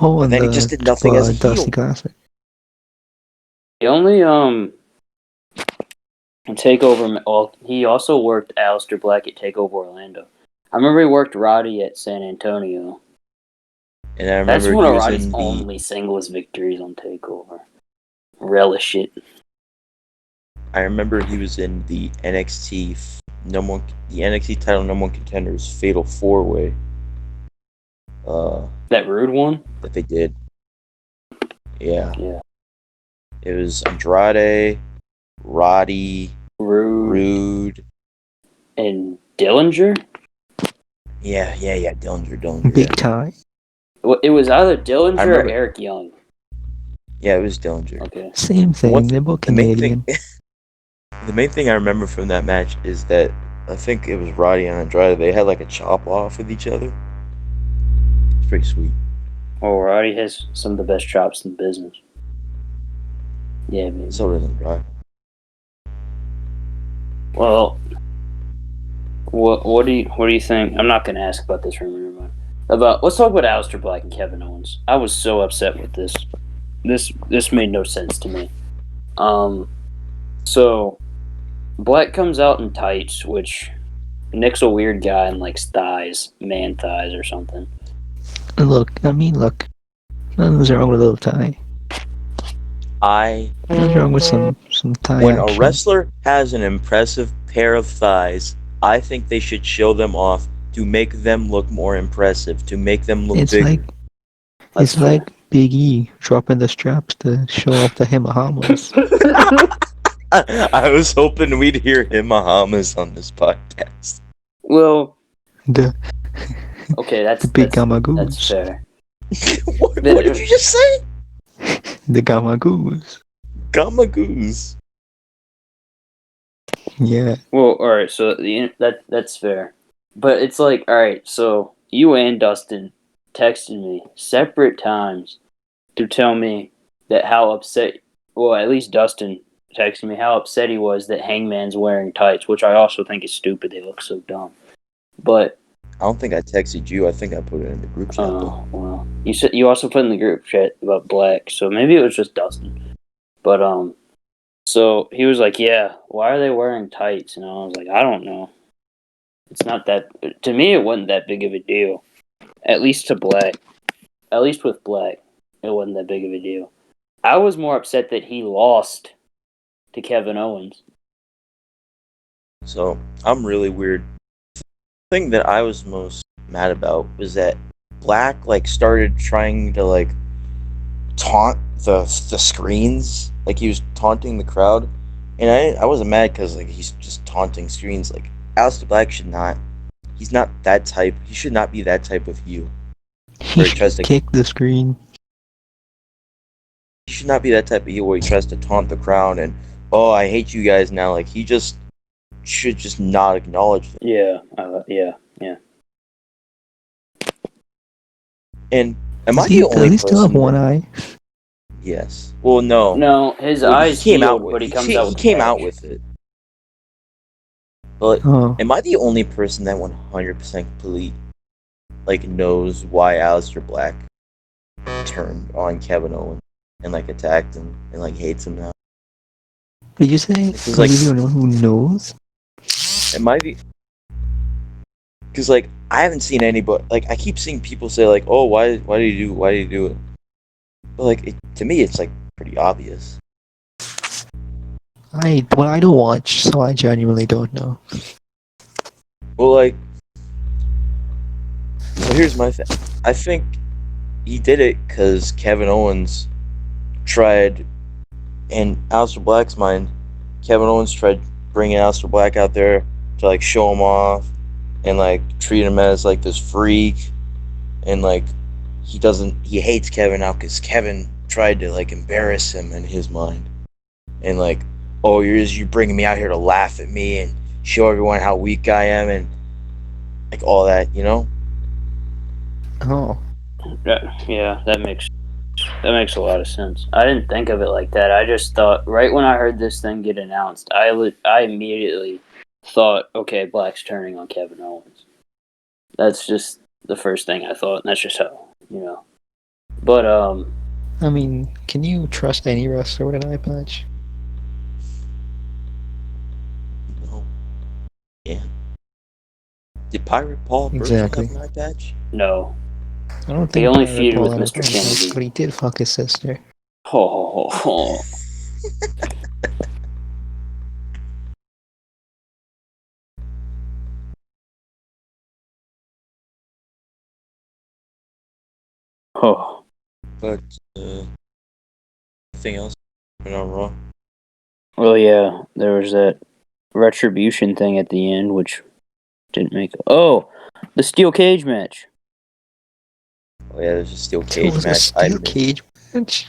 Oh, and then he just did nothing as a Dusty heel. Classic. The only Takeover. Well, he also worked Aleister Black at Takeover Orlando. I remember he worked Roddy at San Antonio. And I remember that's one of Roddy's only singles victories on Takeover. Relish it. I remember he was in the NXT title number one contenders Fatal 4-Way. That Rude one that they did. Yeah. Yeah. It was Andrade, Roddy, Rude, and Dillinger. Yeah, Dillinger. Big Yeah. tie. Well, it was either I Dillinger or remember. Eric Young. Yeah, it was Dillinger. Okay. Same thing. They're both The main thing, Canadian. the main thing I remember from that match is that I think it was Roddy and Andrade. They had like a chop off with each other. It's pretty sweet. Well, Roddy has some of the best chops in the business. Yeah, man. So does Andrade. Well, what do you think? I'm not gonna ask about this. Remember about let's talk about Aleister Black and Kevin Owens. I was so upset with this. This made no sense to me. So Black comes out in tights, which Nick's a weird guy and likes thighs, man thighs or something. Look. Nothing's wrong with a little tie. Nothing's wrong with some tie When a action. wrestler has an impressive pair of thighs, I think they should show them off to make them look more impressive, to make them look bigger. It's like Big E dropping the straps to show off the Hamahamas. I was hoping we'd hear Himahamas on this podcast. Well, The okay, that's the big that's Gamagoos. fair. what did you just say? The Gamagoos. Gamagoos. Yeah. Well, all right, so that's fair, but it's like, all right, so you and Dustin texted me separate times to tell me that how upset. Well, at least Dustin texted me how upset he was that Hangman's wearing tights, which I also think is stupid. They look so dumb. But I don't think I texted you. I think I put it in the group chat though. well, you said you also put in the group chat about Black, so maybe it was just Dustin. But so he was like, "Yeah, why are they wearing tights?" And I was like, "I don't know. It's not that to me. It wasn't that big of a deal. At least to Black. At least with Black, it wasn't that big of a deal. I was more upset that he lost to Kevin Owens. So I'm really weird. The thing that I was most mad about was that Black started trying to taunt the screens, like he was taunting the crowd, and I wasn't mad because he's just taunting screens. Like Aleister Black should not. He's not that type. He should not be that type of heel. He Where he tries should to. kick the screen. He should not be that type of heel where he tries to taunt the crowd and I hate you guys now. Like he just should just not acknowledge them. Yeah. And am I Does the only he still have person? one eye? Yes. Well, no. No, his Well, eyes he came out healed, with but he comes out he with came a out patch. with it. But Oh. am I the only person that 100% complete knows why Aleister Black turned on Kevin Owens and attacked him and hates him now? Did you say? Because Are you the only one who knows? am I the? Because I haven't seen anybody I keep seeing people say oh why do you do it? But to me it's pretty obvious. I don't watch, so I genuinely don't know. Well, here's my thing. I think he did it because Kevin Owens tried, in Aleister Black's mind, Kevin Owens tried bringing Aleister Black out there to show him off and treat him as this freak, and he hates Kevin now because Kevin tried to embarrass him in his mind, and oh you're bringing me out here to laugh at me and show everyone how weak I am and all that, you know. Oh. Yeah, that makes a lot of sense. I didn't think of it like that. I just thought right when I heard this thing get announced, I immediately thought, okay, Black's turning on Kevin Owens. That's just the first thing I thought, and that's just how But I mean, can you trust any wrestler with an eye patch? No. Yeah. Did Pirate Paul Exactly. personally have an eye patch? no, I don't he think only Pirate feuded Paul with had an Mr. eye patch, Kennedy. but he did fuck his sister. Oh. Oh. But anything else going on Raw? Well, yeah, there was that retribution thing at the end, which Didn't make it. Oh, the steel cage match. Oh yeah, there's a steel There cage was a match. steel cage match.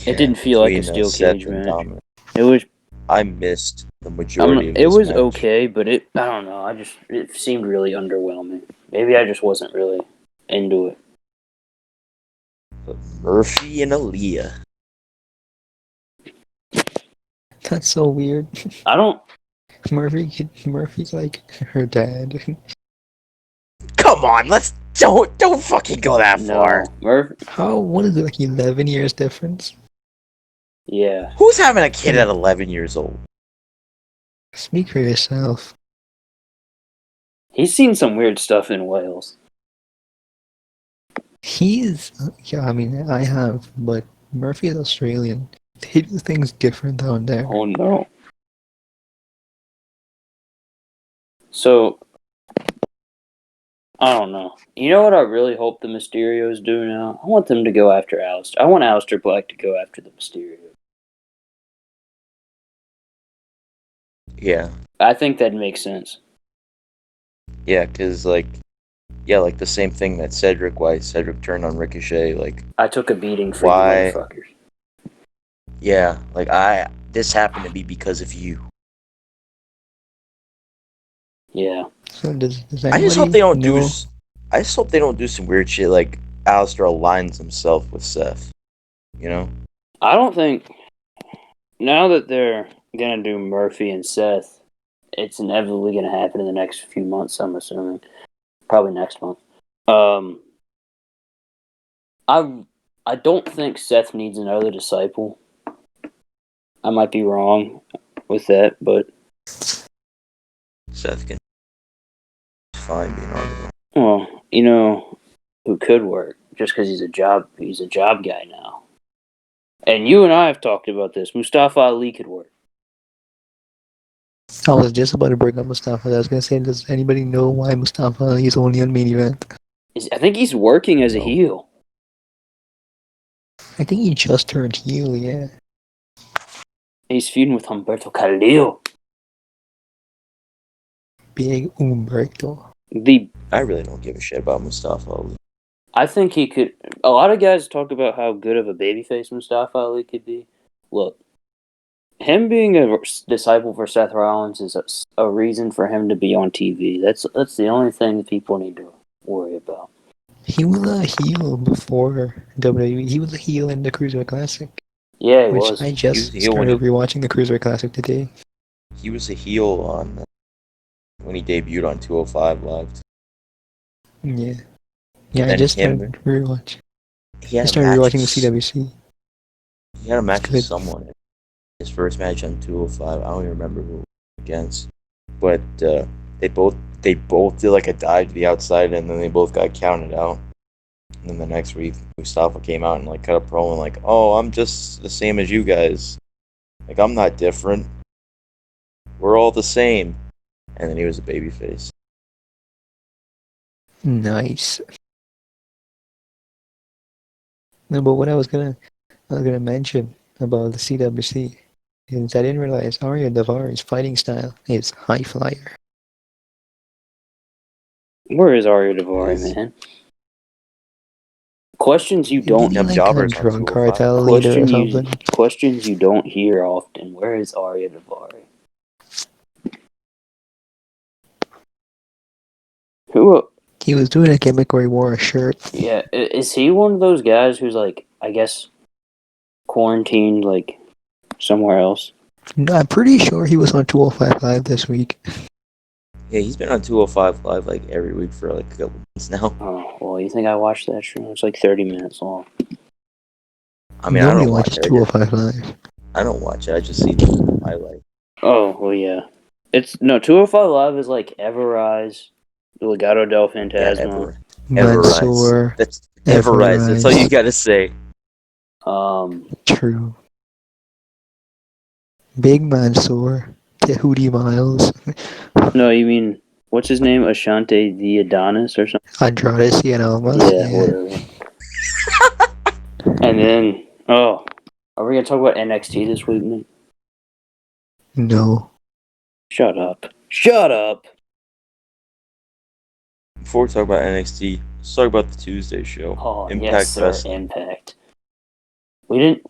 It didn't feel like a between, steel Seth cage and match. Dominic. It was. I missed the majority of It this was match. okay, but I don't know. It seemed really underwhelming. Maybe I just wasn't really into it. But Murphy and Aaliyah. That's so weird. I don't. Murphy's like her dad. Come on, don't fucking go that far. No, Murphy. What is it, like 11 years difference? Yeah. Who's having a kid at 11 years old? Speak for yourself. He's seen some weird stuff in Wales. I mean, I have, but Murphy is Australian. They do things different down there. Oh no. So, I don't know. You know what I really hope the Mysterios do now? I want them to go after Aleister. I want Aleister Black to go after the Mysterio. Yeah. I think that makes sense. Yeah, because, like the same thing that why Cedric turned on Ricochet, like... I took a beating for why, you motherfuckers. Yeah, like, this happened to be because of you. Yeah. So does I just hope anybody they don't know? I just hope they don't do some weird shit like Aleister aligns himself with Seth. You know? I don't think... Now that they're going to do Murphy and Seth, it's inevitably going to happen in the next few months, I'm assuming. Probably next month. I don't think Seth needs another disciple. I might be wrong with that, but Seth can fine being arguable. well, you know who could work just because he's a job guy now. And you and I have talked about this. Mustafa Ali could work. I was just about to bring up Mustafa. I was gonna say, does anybody know why Mustafa Ali is only on main event? I think he's working as a heel. I think he just turned heel, yeah. He's feuding with Humberto Carrillo. Big Humberto. I really don't give a shit about Mustafa Ali. I think he could. A lot of guys talk about how good of a babyface Mustafa Ali could be. Look, him being a disciple for Seth Rollins is a reason for him to be on TV. That's the only thing that people need to worry about. He was a heel before WWE. He was a heel in the Cruiserweight Classic. Yeah, he which was. I just started rewatching the Cruiserweight Classic today. He was a heel on when he debuted on 205 Live. Yeah. Yeah, I just started rewatching. I started rewatching the CWC. He had a match with someone. His first match on 205. I don't even remember who it was against. But they both did like a dive to the outside, and then they both got counted out. And then the next week, Mustafa came out and like cut a promo and like, "Oh, I'm just the same as you guys. Like, I'm not different. We're all the same." And then he was a babyface. Nice. No, but what I was gonna mention about the CWC is I didn't realize Arya Daivari fighting style is high flyer. Where is Arya Daivari, man? Questions you don't have like a drug cartel leader or something. Questions you don't hear often. Where is Arya Daivari? Who? He was doing a gimmick where he wore a shirt. Yeah, is he one of those guys who's like, I guess, quarantined like somewhere else? No, I'm pretty sure he was on 205 Live this week. Yeah, he's been on 205 Live like every week for like a couple months now. Oh, well, you think I watched that show? It's like 30 minutes long. I mean, nobody I don't watches watch 205 Live. I don't watch it. I just see the highlight. Oh, well, yeah. 205 Live is like Everrise, Legado del Fantasma. Mansoor. That's Everrise. That's all you gotta say. True. Big Mansoor. Tehudi Miles. No, you mean, what's his name? Ashante the Adonis or something? Andrade Cien Almas. Yeah, whatever. And then, are we gonna talk about NXT this week, man? No. Shut up. Shut up! before we talk about NXT, let's talk about the Tuesday show. Oh, Impact yes, sir, Wrestling. Impact. We didn't.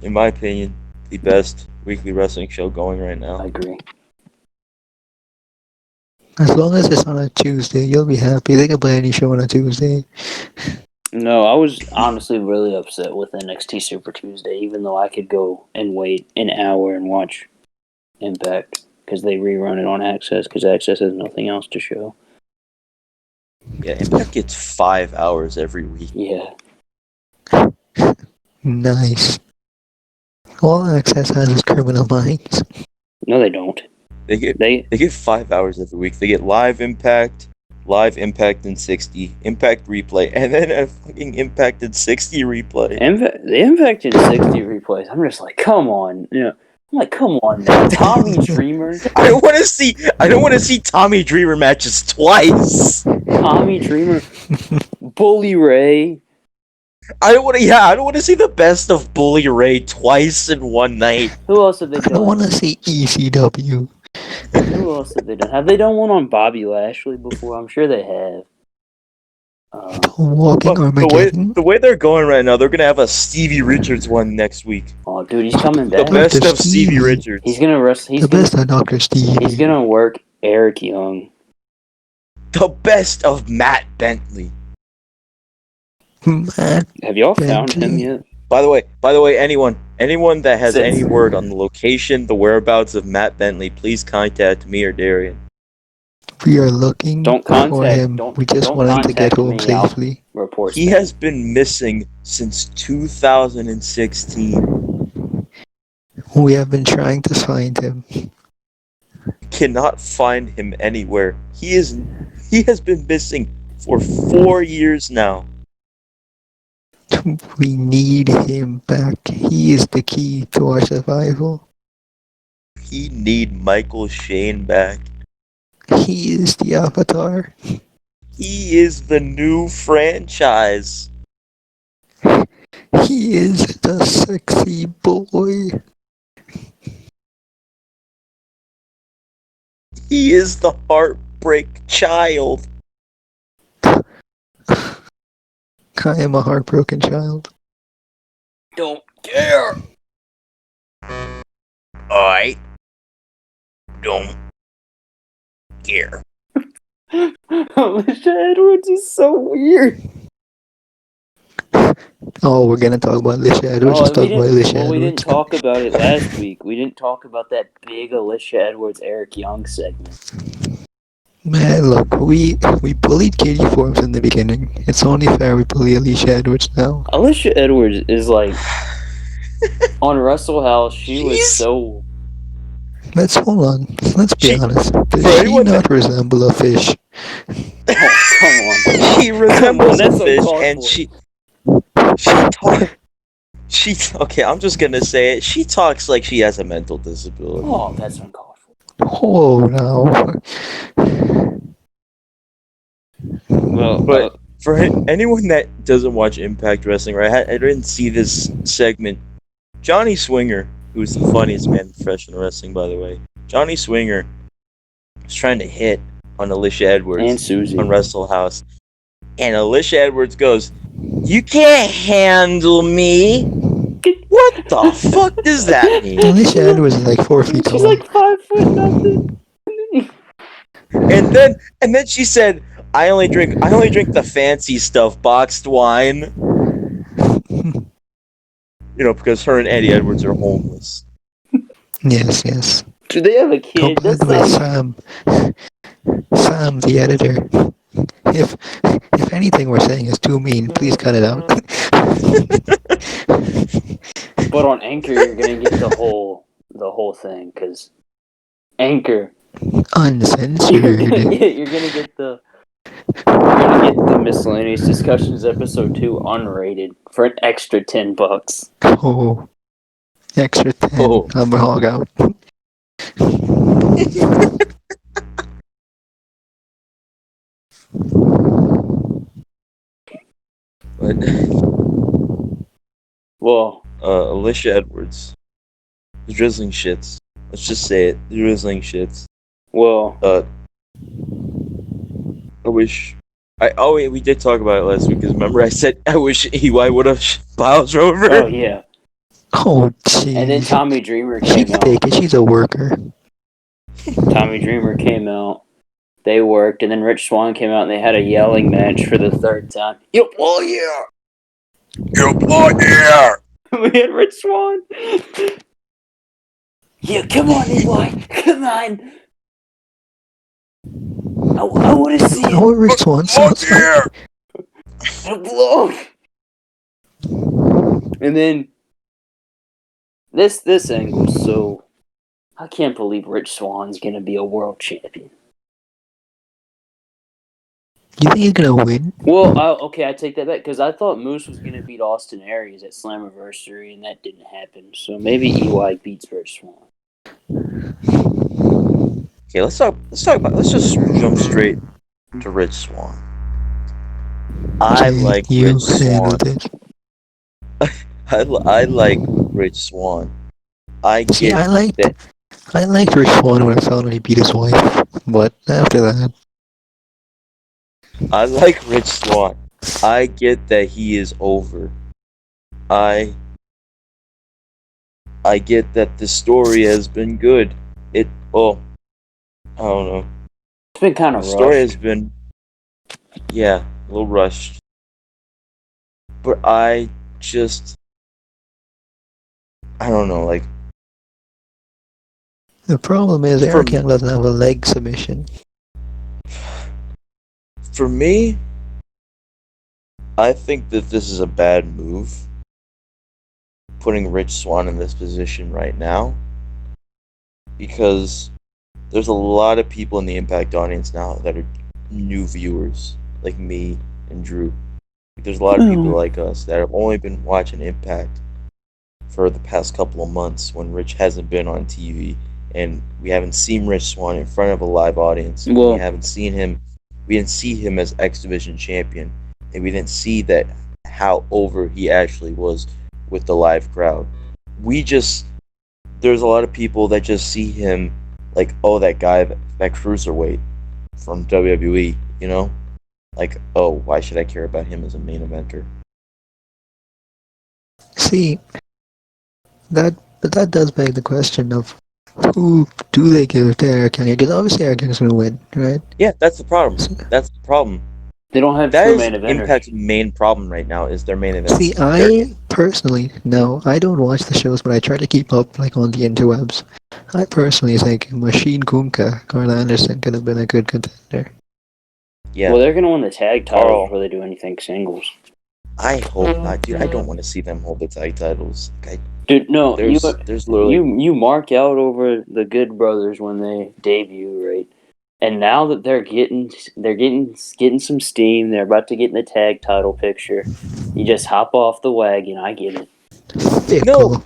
In my opinion, the best weekly wrestling show going right I now. agree. As long as it's on a Tuesday, you'll be happy. They can play any show on a Tuesday. No, I was honestly really upset with NXT Super Tuesday, even though I could go and wait an hour and watch Impact because they rerun it on Access because Access has nothing else to show. Yeah, Impact gets 5 hours every week. Yeah. Nice. All Access has is Criminal Minds. No, they don't. They get 5 hours every week. They get live Impact in 60, Impact replay, and then a fucking Impact in 60 replay. The Impact in 60 replays. I'm just like, come on. Yeah. I'm like, come on now. Tommy Dreamer. I don't want to see Tommy Dreamer matches twice. Tommy Dreamer. Bully Ray. I don't want to see the best of Bully Ray twice in one night. Who else have they I done? don't want to see ECW. Who else have they done? Have they done one on Bobby Lashley before? I'm sure they have. Walking Armageddon. The way they're going right now, they're gonna have a Stevie Richards one next week. Oh, dude, he's coming The back. best Dr. of Stevie Stevie. Richards. He's gonna wrestle. The best of Dr. Stevie. He's gonna work Eric Young. The best of Matt Bentley. Matt Have y'all found him Bentley. yet? By the way, anyone that has any word on the location, the whereabouts of Matt Bentley, please contact me or Darian. We are looking Don't for contact. him. Don't. We just don't want him to get contact home me. safely. I'll report. He has been missing since 2016. We have been trying to find him. Cannot find him anywhere. He has been missing for 4 years now. We need him back. He is the key to our survival. He need Michael Shane back. He is the avatar. He is the new franchise. He is the sexy boy. He is the heartbreak child. I am a heartbroken child. Don't care. I don't care. Alicia Edwards is so weird. Oh, we're gonna talk about Alicia Edwards. Let's talk about Alicia Edwards. We didn't talk about it last week. We didn't talk about that big Alicia Edwards Eric Young segment. Man, look, we bullied Katie Forbes in the beginning. It's only fair we bully Alicia Edwards now. Alicia Edwards is like on Wrestle House. She was so. Let's hold on. Let's be honest. Does she anyone not resemble a fish? Oh, come on. She resembles That's a fish, uncalled and for. okay, I'm just gonna say it. She talks like she has a mental disability. Oh, that's uncalled for. Oh, no. Well, But for anyone that doesn't watch Impact Wrestling, right? I didn't see this segment. Johnny Swinger, who's the funniest man in professional wrestling, by the way. Johnny Swinger was trying to hit on Alicia Edwards and Susie on Wrestle House, and Alicia Edwards goes, "You can't handle me." What the fuck does that mean? Alicia Edwards is like 4 feet tall. She's like 5'0" And then she said, I only drink the fancy stuff, boxed wine." Because her and Eddie Edwards are homeless. Yes. Do they have a kid? Oh, by the way, Sam, the editor. If anything we're saying is too mean, please cut it out. But on Anchor, you're gonna get the whole thing because Anchor. Uncensored. You're gonna get the Miscellaneous Discussions episode 2 unrated for an extra $10. Oh, extra 10. Oh. I'm a hog out. But Well, Alicia Edwards, the drizzling shits. Let's just say it, the drizzling shits. Well, I wish. We did talk about it last week. Because remember, I said I wish EY would have Bowser over. oh yeah. Oh, jeez. And then Tommy Dreamer She came can out. take it. She's a worker. Tommy Dreamer came out. They worked, and then Rich Swann came out, and they had a yelling match for the third time. Yep, oh yeah! Yep, oh yeah! We had Rich Swann. Yeah, come on, EY, come on! I want to see it. How Rich Swann sounds like. Blow. And then this angle, so I can't believe Rich Swann's gonna be a world champion. You think he's gonna win? Well, okay, I take that back because I thought Moose was gonna beat Austin Aries at Slammiversary, and that didn't happen. So maybe EY beats Rich Swann. Okay, let's just jump straight to Rich Swann. I like Rich Swann. I like Rich Swann. I liked Rich Swann when I found when he beat his wife, but after that, I like Rich Swann. I get that he is over. I get that the story has been good. I don't know. It's been kind of The rushed. story has been, a little rushed. But I don't know, like... The problem is Eric Young doesn't have a leg submission. For me, I think that this is a bad move. Putting Rich Swann in this position right now. Because there's a lot of people in the Impact audience now that are new viewers, like me and Drew. There's a lot of people like us that have only been watching Impact for the past couple of months when Rich hasn't been on TV, and we haven't seen Rich Swann in front of a live audience. Well, we didn't see him as X Division champion, and we didn't see that how over he actually was with the live crowd. There's a lot of people that just see him like, oh, that guy, that cruiserweight from WWE, you know? Like, oh, why should I care about him as a main eventer? See, that does beg the question of who do they give to Eric Young? Because obviously Eric Young's gonna win, right? Yeah, that's the problem. That's the problem. They don't have that true is main eventers. Impact's main problem right now is their main events. See, I personally, no, I don't watch the shows, but I try to keep up like on the interwebs. I personally think Machine Kunkka, Carl Anderson, could have been a good contender. Yeah. Well, they're gonna win the tag titles before they do anything singles. I hope not, dude. I don't want to see them hold the tag titles. Dude, no, there's literally you mark out over the Good Brothers when they debut, right? And now that they're getting some steam, they're about to get in the tag title picture. You just hop off the wagon. I get it. Fickle.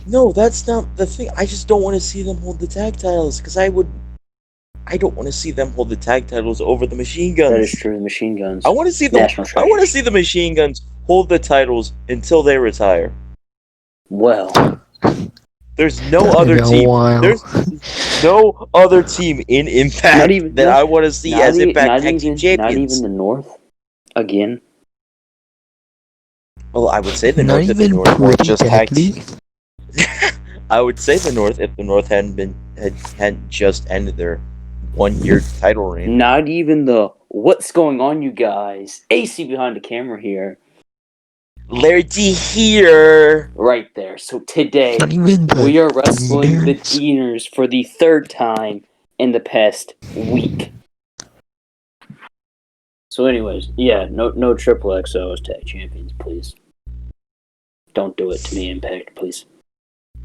No, that's not the thing. I just don't want to see them hold the tag titles because I don't want to see them hold the tag titles over the Machine Guns. That is true. The Machine Guns. I want to see them. I want to see the Machine Guns hold the titles until they retire. Well, there's no other team. There's no other team in Impact I want to see as Impact Tag Team Champions. Not even the North. Again. Well, I would say the North if the North were just tag team. I would say the North if the North hadn't just ended their 1-year title reign. Not even the what's going on, you guys? AC behind the camera here. Larry D here. Right there. So today, we are wrestling the Teeners for the third time in the past week. So anyways, yeah, no Triple XO as tag champions, please. Don't do it to me, Impact, please.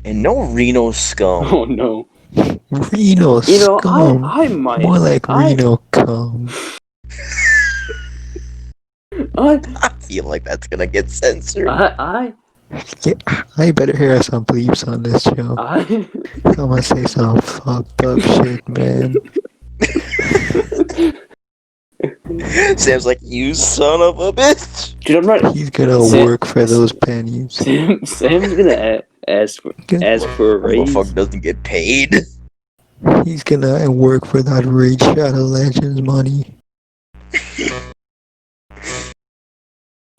And no Reno Scum. Oh, no. Reno Scum. I might. More like Reno Cum. I feel like that's gonna get censored. I better hear some bleeps on this show. I'm gonna say some fucked up shit, man. Sam's like, you son of a bitch. Dude, I'm not. He's gonna work for those pennies. Sam's gonna ask for a raise. Motherfucker doesn't get paid. He's gonna work for that Raid Shadow Legends money.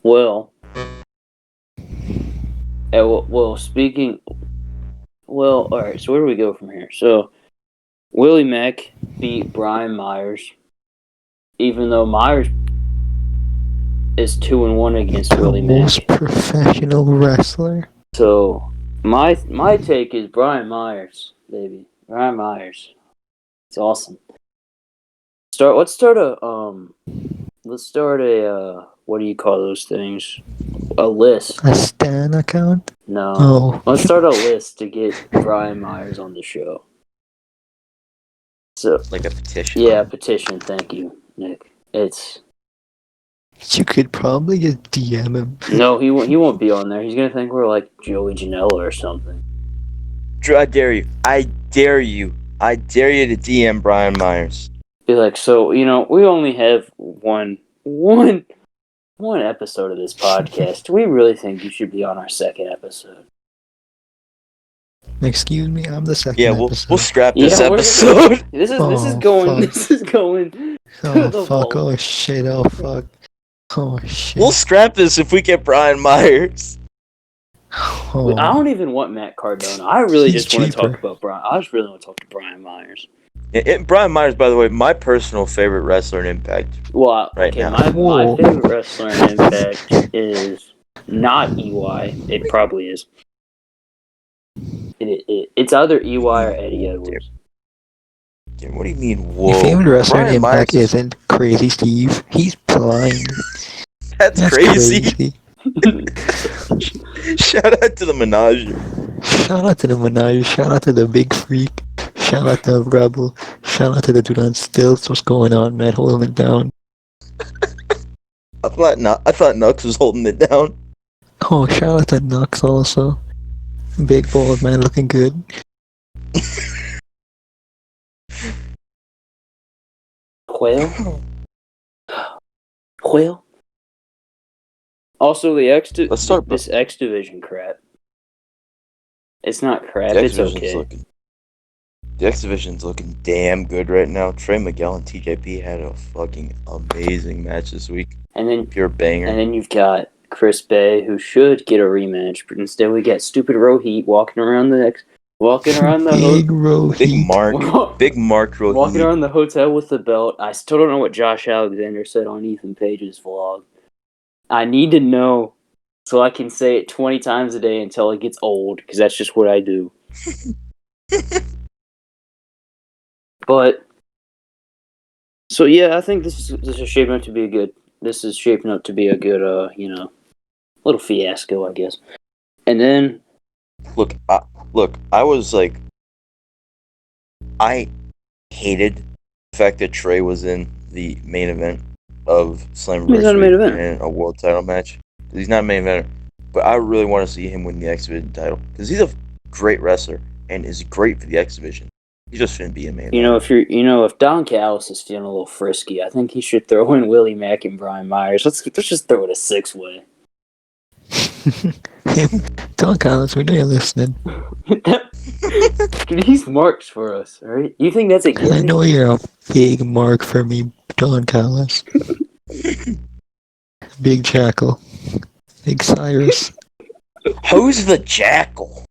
Well, speaking. Well, all right. So where do we go from here? So Willie Mack beat Brian Myers, even though Myers is 2-1 against The Willie Mack. most professional wrestler. So my take is Brian Myers, baby. Brian Myers. It's awesome. Let's start a what do you call those things? A list. A Stan account? No. Oh. Let's start a list to get Brian Myers on the show. So Like a petition. Yeah, petition, thank you, Nick. You could probably just DM him. No, he won't be on there. He's gonna think we're like Joey Janela or something. Drew, I dare you. I dare you to DM Brian Myers. Be like, so we only have one episode of this podcast. We really think you should be on our second episode. Excuse me, I'm the second episode. We'll scrap this episode. This is going. Oh fuck! Oh shit! Oh fuck! Oh shit! We'll scrap this if we get Brian Myers. Oh. I don't even want Matt Cardona. I really just want to talk about Brian. I just really want to talk to Brian Myers. Brian Myers, by the way, my personal favorite wrestler in Impact. Well, right now. My favorite wrestler in Impact is not EY. It probably is. It's either EY or Eddie Edwards. What do you mean, whoa? Your favorite wrestler in Impact isn't Crazy Steve. He's blind. That's crazy. Shout out to the Menage. Shout out to the Menage. Shout out to the Big Freak. Shout out to Rebel. Shout out to the dude on stilts. What's going on, man? Holding it down. I thought Nux was holding it down. Oh, shout out to Nux also. Big bald man looking good. Quail. Also, the this X Division crap. It's not crap. It's okay. The X Division's looking damn good right now. Trey Miguel and TJP had a fucking amazing match this week. And then pure banger. And then you've got Chris Bay, who should get a rematch, but instead we got stupid Rohit walking around the Big Mark Rohit walking around the hotel with the belt. I still don't know what Josh Alexander said on Ethan Page's vlog. I need to know so I can say it 20 times a day until it gets old, because that's just what I do. But so yeah, I think this is shaping up to be a good little fiasco, I guess. And then look, I was like, I hated the fact that Trey was in the main event of Slammiversary in a world title match. He's not a main eventer, but I really want to see him win the X Division title because he's a great wrestler and is great for the X Division. He just shouldn't be a main eventer. If Don Callis is feeling a little frisky, I think he should throw in Willie Mack and Brian Myers. Let's just throw it a 6-way. Don Callis, we know you're listening. Dude, he's marks for us, right? You think that's a given? I know you're a big mark for me, Don Callis. Big Jackal. Big Cyrus. Who's the Jackal?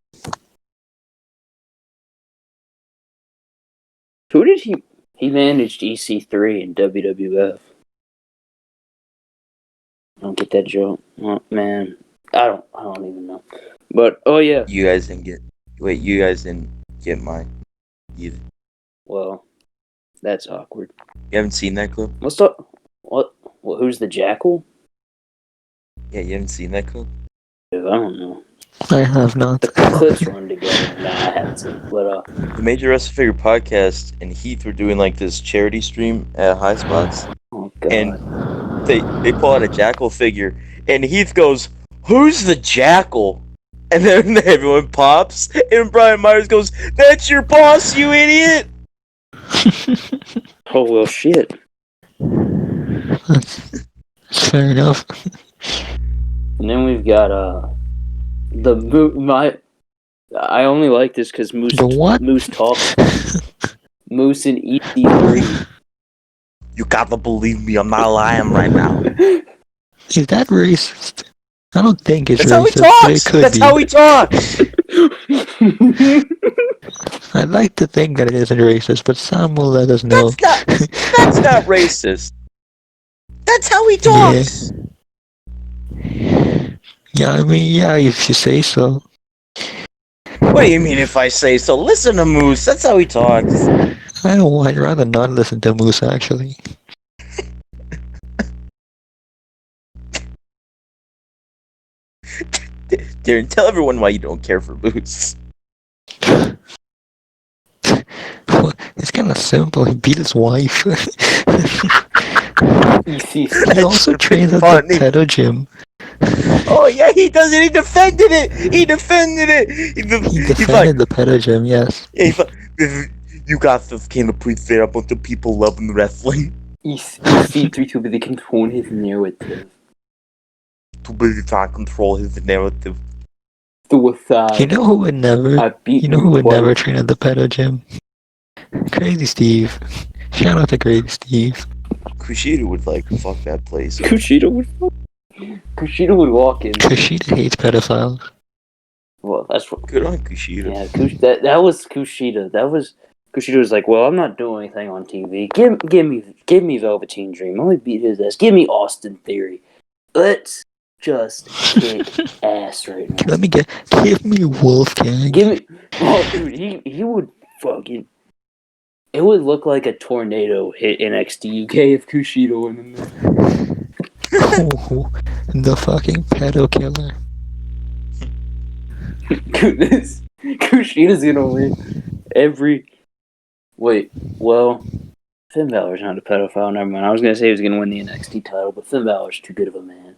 Who did he managed EC3 in WWF? I don't get that joke. Oh, man. I don't even know. But oh yeah. You guys didn't get mine either. Well, that's awkward. You haven't seen that clip? What's up? What? Who's the Jackal? Yeah, you haven't seen that clip? I don't know. I have not. The clips run together. Nah, I haven't seen it. But the Major Wrestling Figure podcast and Heath were doing like this charity stream at High Spots. Oh god. And they pull out a Jackal figure and Heath goes, "Who's the Jackal?" And then everyone pops and Brian Myers goes, "That's your boss, you idiot!" Oh well, shit. That's fair enough. And then we've got I only like this because Moose talks. Moose and EC3. You gotta believe me, I'm not lying right now. Is that racist? I don't think it's That's how he racist, but it talks! could That's be. how he talks! I'd like to think that it isn't racist, but Sam will let us know. That's not racist. That's how he Yeah. talks! Yeah, I mean, yeah, if you say so. What do you mean if I say so? Listen to Moose, that's how he talks. I'd rather not listen to Moose, actually. Darren, tell everyone why you don't care for Moose. Well, it's kind of simple. He beat his wife. He also trains at the pedo gym. Oh yeah, he does it. He defended it. He defended it. He defended the pedo gym, yes. Yeah, you guys can't please say about the people loving wrestling. EC3 too busy controlling his narrative. Too busy trying to control his narrative. Suicide. You know who would never? You know who would never train at the pedo gym? Crazy Steve. Shout out to Crazy Steve. Kushida would fuck that place. Kushida would walk in. Kushida hates pedophiles. Well, that's what. Good on Kushida. Yeah, that was Kushida. Kushida was like, "Well, I'm not doing anything on TV. Give me Velveteen Dream. Let me beat his ass. Give me Austin Theory. Let's just kick ass right now. Give me Wolfgang. Give me, oh dude, he would fucking. It would look like a tornado hit NXT UK if Kushida went in there. Oh, the fucking pedo killer. Dude, Kushida's gonna win every. Wait, well, Finn Balor's not a pedophile. Never mind. I was gonna say he was gonna win the NXT title, but Finn Balor's too good of a man.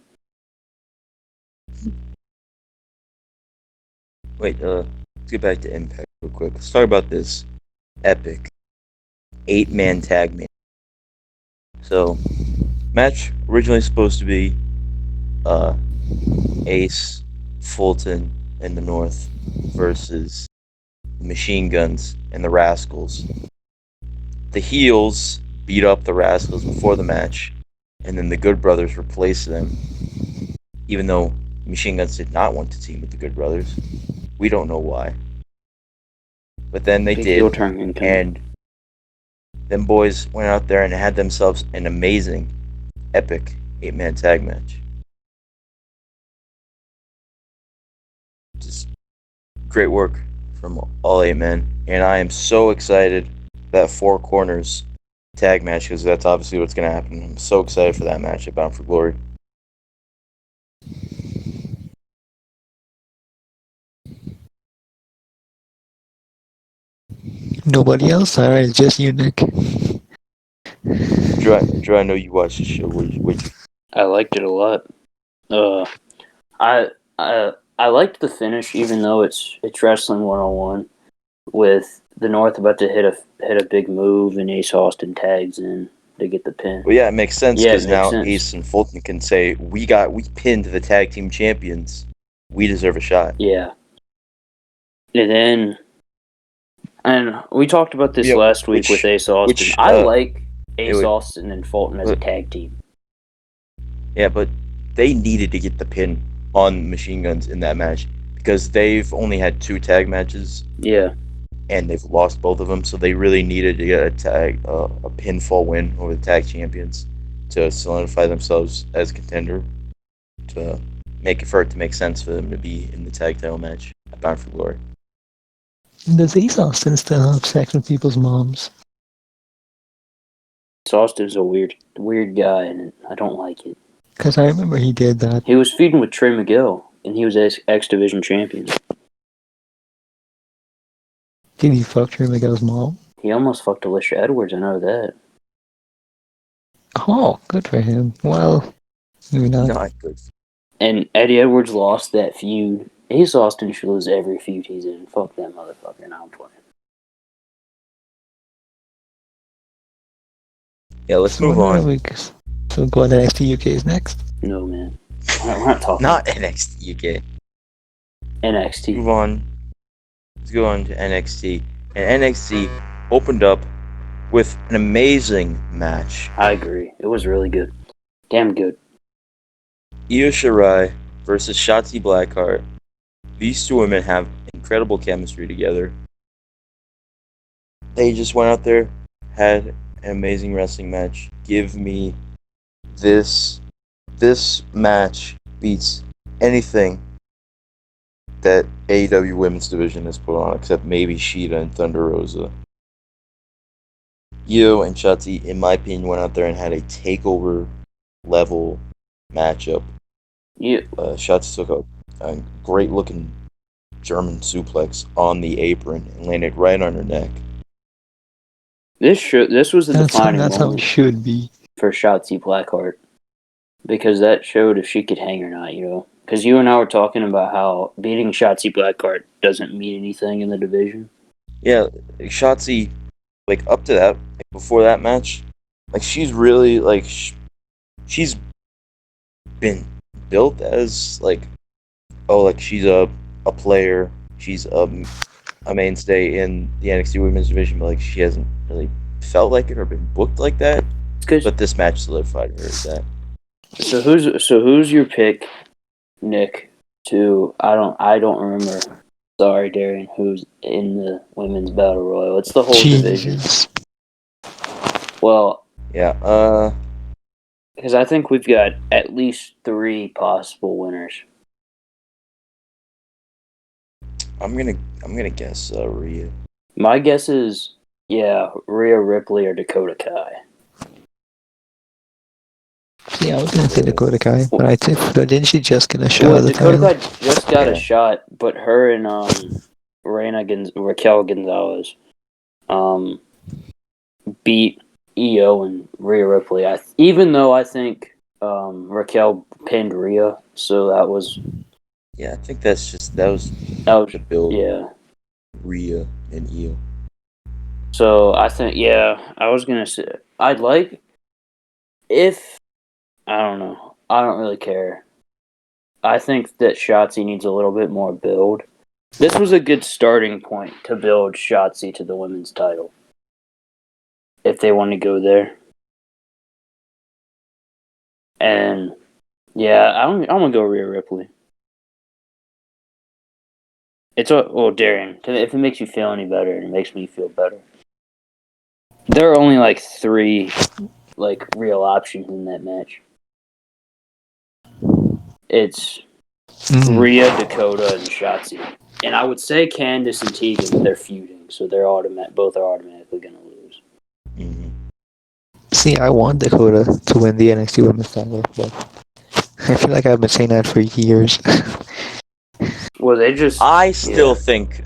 Wait, let's get back to Impact real quick. Let's talk about this epic 8-man tag match. So, match originally supposed to be Ace, Fulton, and the North versus the Machine Guns and the Rascals. The heels beat up the Rascals before the match, and then the Good Brothers replaced them. Even though Machine Guns did not want to team with the Good Brothers. We don't know why. But then they did, and them boys went out there and had themselves an amazing, epic 8-man tag match. Just great work from all 8 men, and I am so excited for that 4 corners tag match, because that's obviously what's going to happen. I'm so excited for that match at Bound for Glory. Nobody else? Alright, just you, Nick. Drew, I know you watched the show. I liked it a lot. I liked the finish, even though it's wrestling 101, with the North about to hit a big move, and Ace Austin tags in to get the pin. Well, yeah, it makes sense, because now sense. Ace and Fulton can say, we pinned the tag team champions. We deserve a shot. Yeah. And we talked about this last week with Ace Austin. I like Ace Austin and Fulton as a tag team. Yeah, but they needed to get the pin on Machine Guns in that match, because they've only had 2 tag matches. Yeah. And they've lost both of them, so they really needed to get a pinfall win over the tag champions to solidify themselves as contender, to make sense for them to be in the tag title match at Bound for Glory. Does Ace Austin still have sex with people's moms? Ace Austin's a weird guy, and I don't like it. Because I remember he did that. He was feuding with Trey Miguel, and he was X Division champion. Did he fuck Trey Miguel's mom? He almost fucked Alicia Edwards, I know that. Oh, good for him. Well, maybe not. Not good. And Eddie Edwards lost that feud. Ace Austin should lose every feud he's in. Fuck that motherfucker, now I'm playing. Yeah, let's move on. So go on to NXT UK is next? No, man. We're not talking. Not NXT UK. NXT. Move on. Let's go on to NXT. And NXT opened up with an amazing match. I agree. It was really good. Damn good. Io Shirai versus Shotzi Blackheart. These two women have incredible chemistry together. They just went out there, had an amazing wrestling match. Give me this. This match beats anything that AEW Women's Division has put on, except maybe Shida and Thunder Rosa. Io and Shotzi, in my opinion, went out there and had a takeover level matchup. Yeah. Shotzi took a great looking German suplex on the apron and landed right on her neck. This was the defining That's how it moment should be. for Shotzi Blackheart, because that showed if she could hang or not. Because you and I were talking about how beating Shotzi Blackheart doesn't mean anything in the division. Yeah, Shotzi, like up to that, like before that match, like she's really like she's been built as like she's a player, she's a mainstay in the NXT Women's Division, but like she hasn't really felt like it or been booked like that. But this match solidified her as that. So who's your pick, Nick? I don't remember. Sorry, Darian. Who's in the women's battle royal? It's the whole division. Well, yeah. Because I think we've got at least 3 possible winners. I'm gonna guess Rhea. My guess is Rhea Ripley or Dakota Kai. Yeah, I was gonna say Dakota Kai, but didn't she just get a shot at the Dakota title? Kai just got a shot, but her and Raquel Gonzalez beat Io and Rhea Ripley. Even though I think Raquel pinned Rhea, so that was. Yeah, I think that was the build. Yeah. Rhea and Io. So I think I was gonna say I'd like if I don't know. I don't really care. I think that Shotzi needs a little bit more build. This was a good starting point to build Shotzi to the women's title. If they want to go there. And I'm gonna go Rhea Ripley. Darian, if it makes you feel any better, and it makes me feel better. There are only 3 real options in that match. It's Rhea, Dakota, and Shotzi. And I would say Candice and Tegan, but they're feuding, so both are automatically going to lose. Mm-hmm. See, I want Dakota to win the NXT Women's title, but I feel like I've been saying that for years. Well, they just. I still think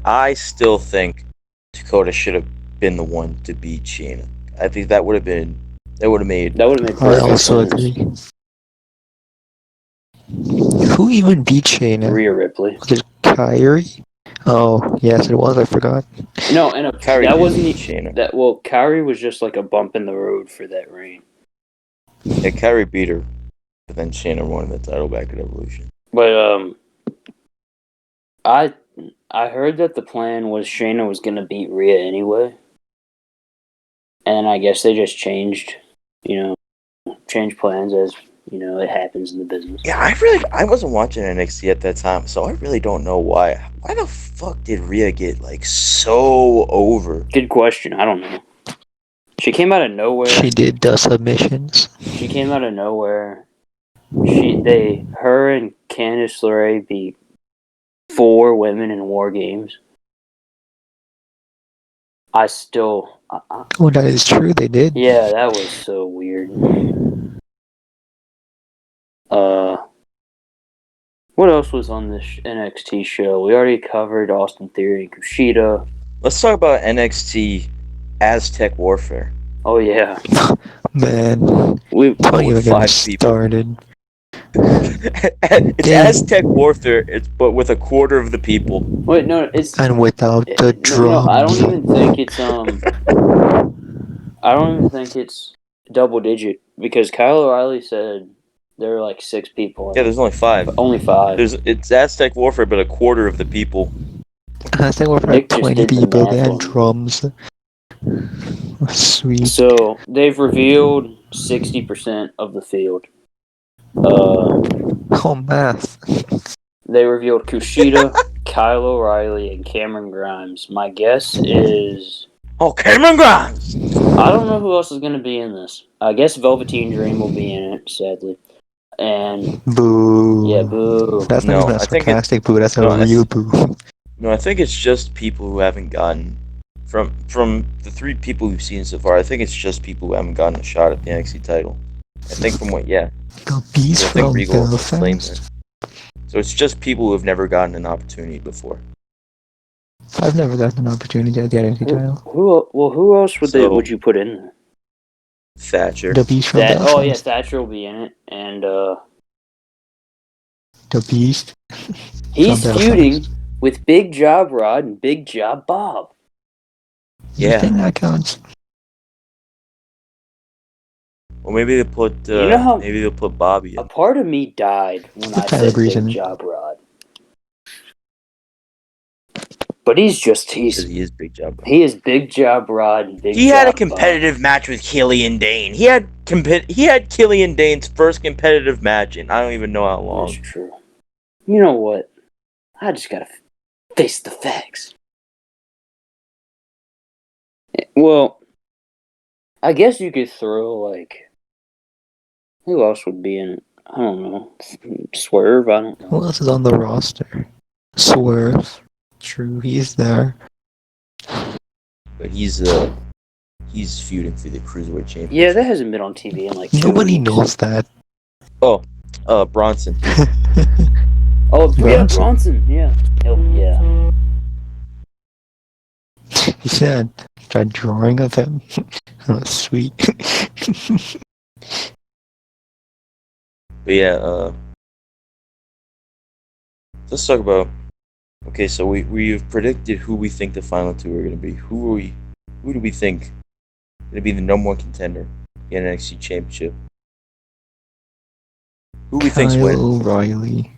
Dakota should have been the one to beat Shayna. I think that would have made perfect I also agree. Who even beat Shayna? Rhea Ripley. Was it Kyrie? Oh, yes, it was. I forgot. No, and Kyrie that wasn't Shayna. Kyrie was just like a bump in the road for that reign. Yeah, Kyrie beat her, but then Shayna won the title back at Evolution. But I heard that the plan was Shayna was going to beat Rhea anyway, and I guess they just changed plans as it happens in the business. Yeah, I wasn't watching NXT at that time, so I really don't know why. Why the fuck did Rhea get so over? Good question. I don't know. She came out of nowhere. She did submissions. She came out of nowhere. Her and Candice LeRae beat 4 women in War Games. That is true. They did. Yeah, that was so weird. What else was on this NXT show? We already covered Austin Theory and Kushida. Let's talk about NXT Aztec Warfare. Oh yeah, man. We've don't even get started. It's Aztec Warfare, but with a quarter of the people. Wait, no, and without the drums. No, I don't even think it's I don't even think it's double digit, because Kyle O'Reilly said there were 6 people. Yeah, there's only 5. Only 5. It's Aztec Warfare, but a quarter of the people. Aztec Warfare had 20 people. They had drums. Sweet. So they've revealed 60% of the field. Oh, math. They revealed Kushida, Kyle O'Reilly, and Cameron Grimes. My guess is Oh, Cameron Grimes! I don't know who else is going to be in this. I guess Velveteen Dream will be in it, sadly. And Boo. yeah, boo. That's not No, even a I think it. sarcastic boo. That's a No, real boo. no, I think it's just people who haven't gotten from the 3 people we've seen so far. I think it's just people who haven't gotten a shot at the NXT title. I think from what, yeah, The beast I think from Regal also claimed that. Belfast. So it's just people who have never gotten an opportunity before. I've never gotten an opportunity at the identity title. Who else would So- you put in there? Thatcher. The beast from Belfast. Oh yeah, Thatcher will be in it, and The beast. he's from feuding Belfast. with Big Job Rod and Big Job Bob. You Yeah. think that counts? Well, maybe they put You know how- maybe they'll put Bobby A in. part of me died when Put I Tyler said Breeze Big in it. Job Rod, but he's Because he is Big Job. he is Big Job Rod and Big He Job had a Bob. competitive match with Killian Dane. He had Killian Dane's first competitive match in I don't even know how That's long. true. You know what? I just gotta face the facts. Well, I guess you could throw like who else would be in it? I don't know. Swerve. I don't know. Who else is on the roster? Swerve. True, he's there. But he's feuding for the Cruiserweight Championship. Yeah, that hasn't been on TV in like 2 Nobody weeks. knows that. Bronson. Oh yeah, Bronson. Bronson. Yeah. Yeah. He said, "Try drawing of him." Oh, sweet. But yeah, let's talk about. Okay, so we've predicted who we think the final 2 are going to be. Who do we think is going to be the number 1 contender in the NXT Championship? Who we think's Kyle winning? O'Reilly.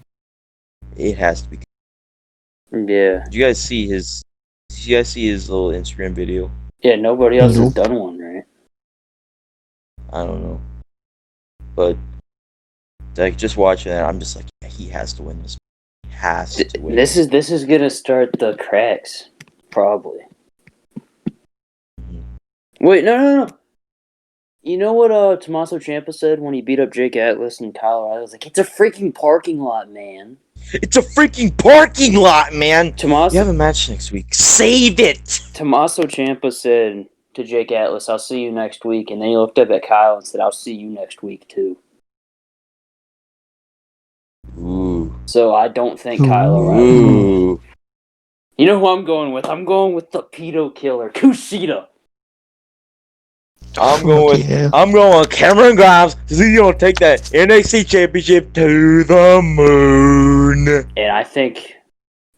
It has to be. Yeah. Did you guys see his? Did you guys see his little Instagram video? Yeah. Nobody else has Nope. done one, right? I don't know, but like just watching that, I'm just like, yeah, he has to win this. He has to win. This is gonna start the cracks, probably. Mhm. Wait, no. You know what Tommaso Ciampa said when he beat up Jake Atlas and Kyle O'Reilly? I was like, it's a freaking parking lot, man. It's a freaking parking lot, man. You have Tommaso a match next week. Save it. Tommaso Ciampa said to Jake Atlas, I'll see you next week. And then he looked up at Kyle and said, I'll see you next week, too. Ooh. So I don't think Kyle O'Reilly. Ooh. You know who I'm going with? I'm going with the pedo killer, Kushida. I'm going with Cameron Grimes because he's gonna take that NXT Championship to the moon. And I think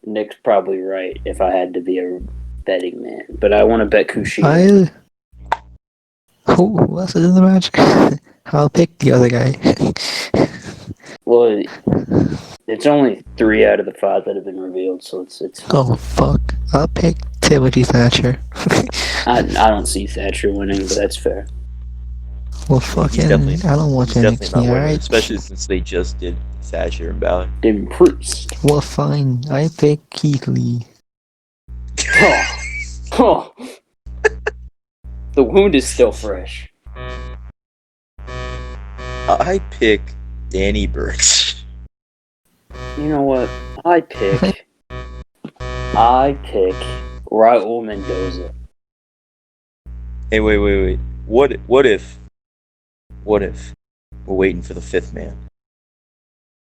Nick's probably right if I had to be a betting man. But I want to bet Kushida. Who else is in the match? I'll pick the other guy. Well, it's only 3 out of the 5 that have been revealed, so it's. Oh fuck! I'll pick Timothy Thatcher. I don't see Thatcher winning, but that's fair. Well, He's fucking, definitely, I don't watch he's definitely not NXT, winning, alright? especially since they just did Thatcher and Balor. Dim Priest. Well, fine. I pick Keith Lee. Oh. The wound is still fresh. I pick Danny Burch. You know what? I pick Raul Mendoza. Hey, wait. What if we're waiting for the 5th man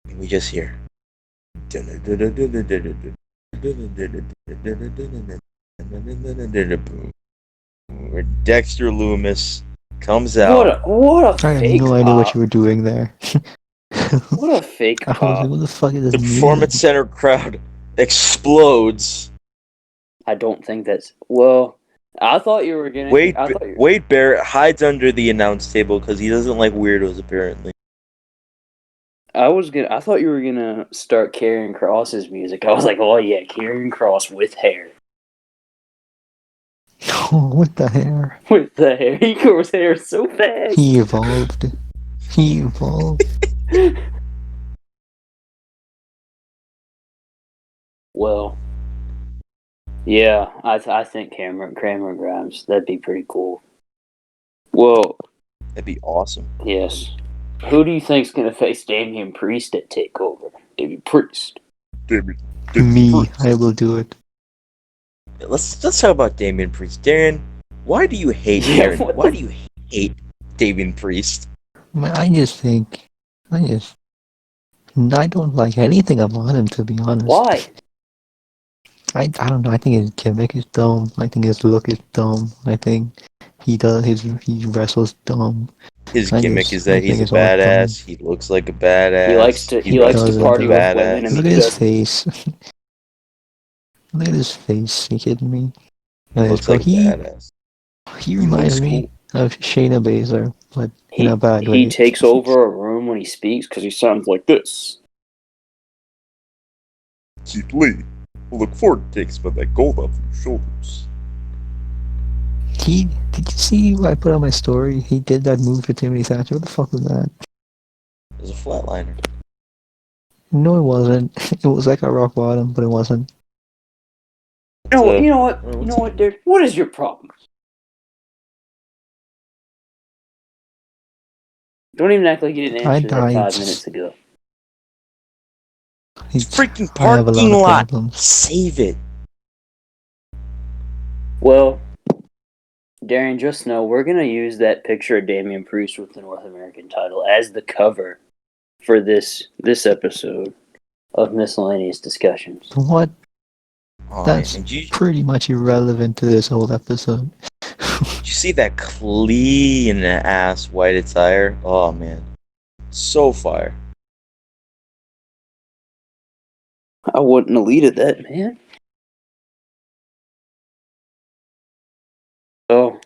and we just hear where Dexter Loomis comes out. What a I have fake no idea what pop. you were doing there. What a fake I was pop. like, what the fuck is this? The Performance Center crowd explodes. I don't think that's well. I thought you were gonna. Wade Barrett hides under the announce table because he doesn't like weirdos. Apparently, I thought you were gonna start Karrion Kross's music. I was like, oh yeah, Karrion Kross with hair. Oh, with the hair. With the hair. He grows hair so fast. He evolved. He evolved. Well, yeah, I think Cameron Grimes. That'd be pretty cool. Well, That'd be awesome. yes. Who do you think's gonna face Damian Priest at Takeover? Damian Priest. Damien Me, Priest. I will do it. Let's talk about Damien Priest. Darren, why do you hate Yeah, Darren? what Why the do you hate Damien Priest? I just think, I don't like anything about him, to be honest. Why? I don't know. I think his gimmick is dumb. I think his look is dumb. I think he wrestles dumb. His I gimmick is that think he's a it's all dumb. badass. He looks like a badass. He likes to doesn't party though. with women and Look he at his does. face. Look at his face. You kidding me? He looks like a badass. He reminds me of Shayna Baszler, but in a bad way. He takes over a room when he speaks because he sounds like this. Keith Lee, I look forward to taking some of that gold off your shoulders. Did you see what I put on my story? He did that move to Timothy Thatcher. What the fuck was that? It was a flatliner. No, it wasn't. It was like a rock bottom, but it wasn't. You know what, dude? What is your problem? Don't even act like you didn't answer that 5 minutes ago. It's freaking parking lot. Save it. Well, Darren, just know we're gonna use that picture of Damian Priest with the North American title as the cover for this episode of Miscellaneous Discussions. What? That's pretty much irrelevant to this whole episode. Did you see that clean ass white attire? Oh man, so fire! I wouldn't have deleted that, man. Oh,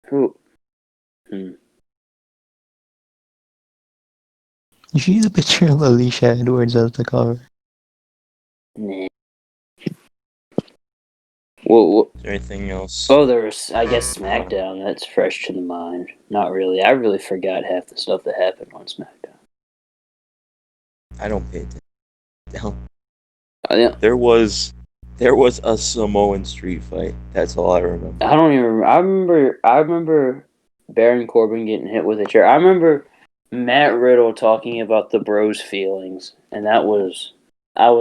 who? You see the picture of Alicia Edwards as the cover? Nah. Well, is there anything else? Oh, there's, I guess, SmackDown. That's fresh to the mind. Not really. I really forgot half the stuff that happened on SmackDown. I don't pay attention. Yeah. There was a Samoan street fight. That's all I remember. I don't even remember. I remember Baron Corbin getting hit with a chair. I remember Matt Riddle talking about the bros' feelings, and I was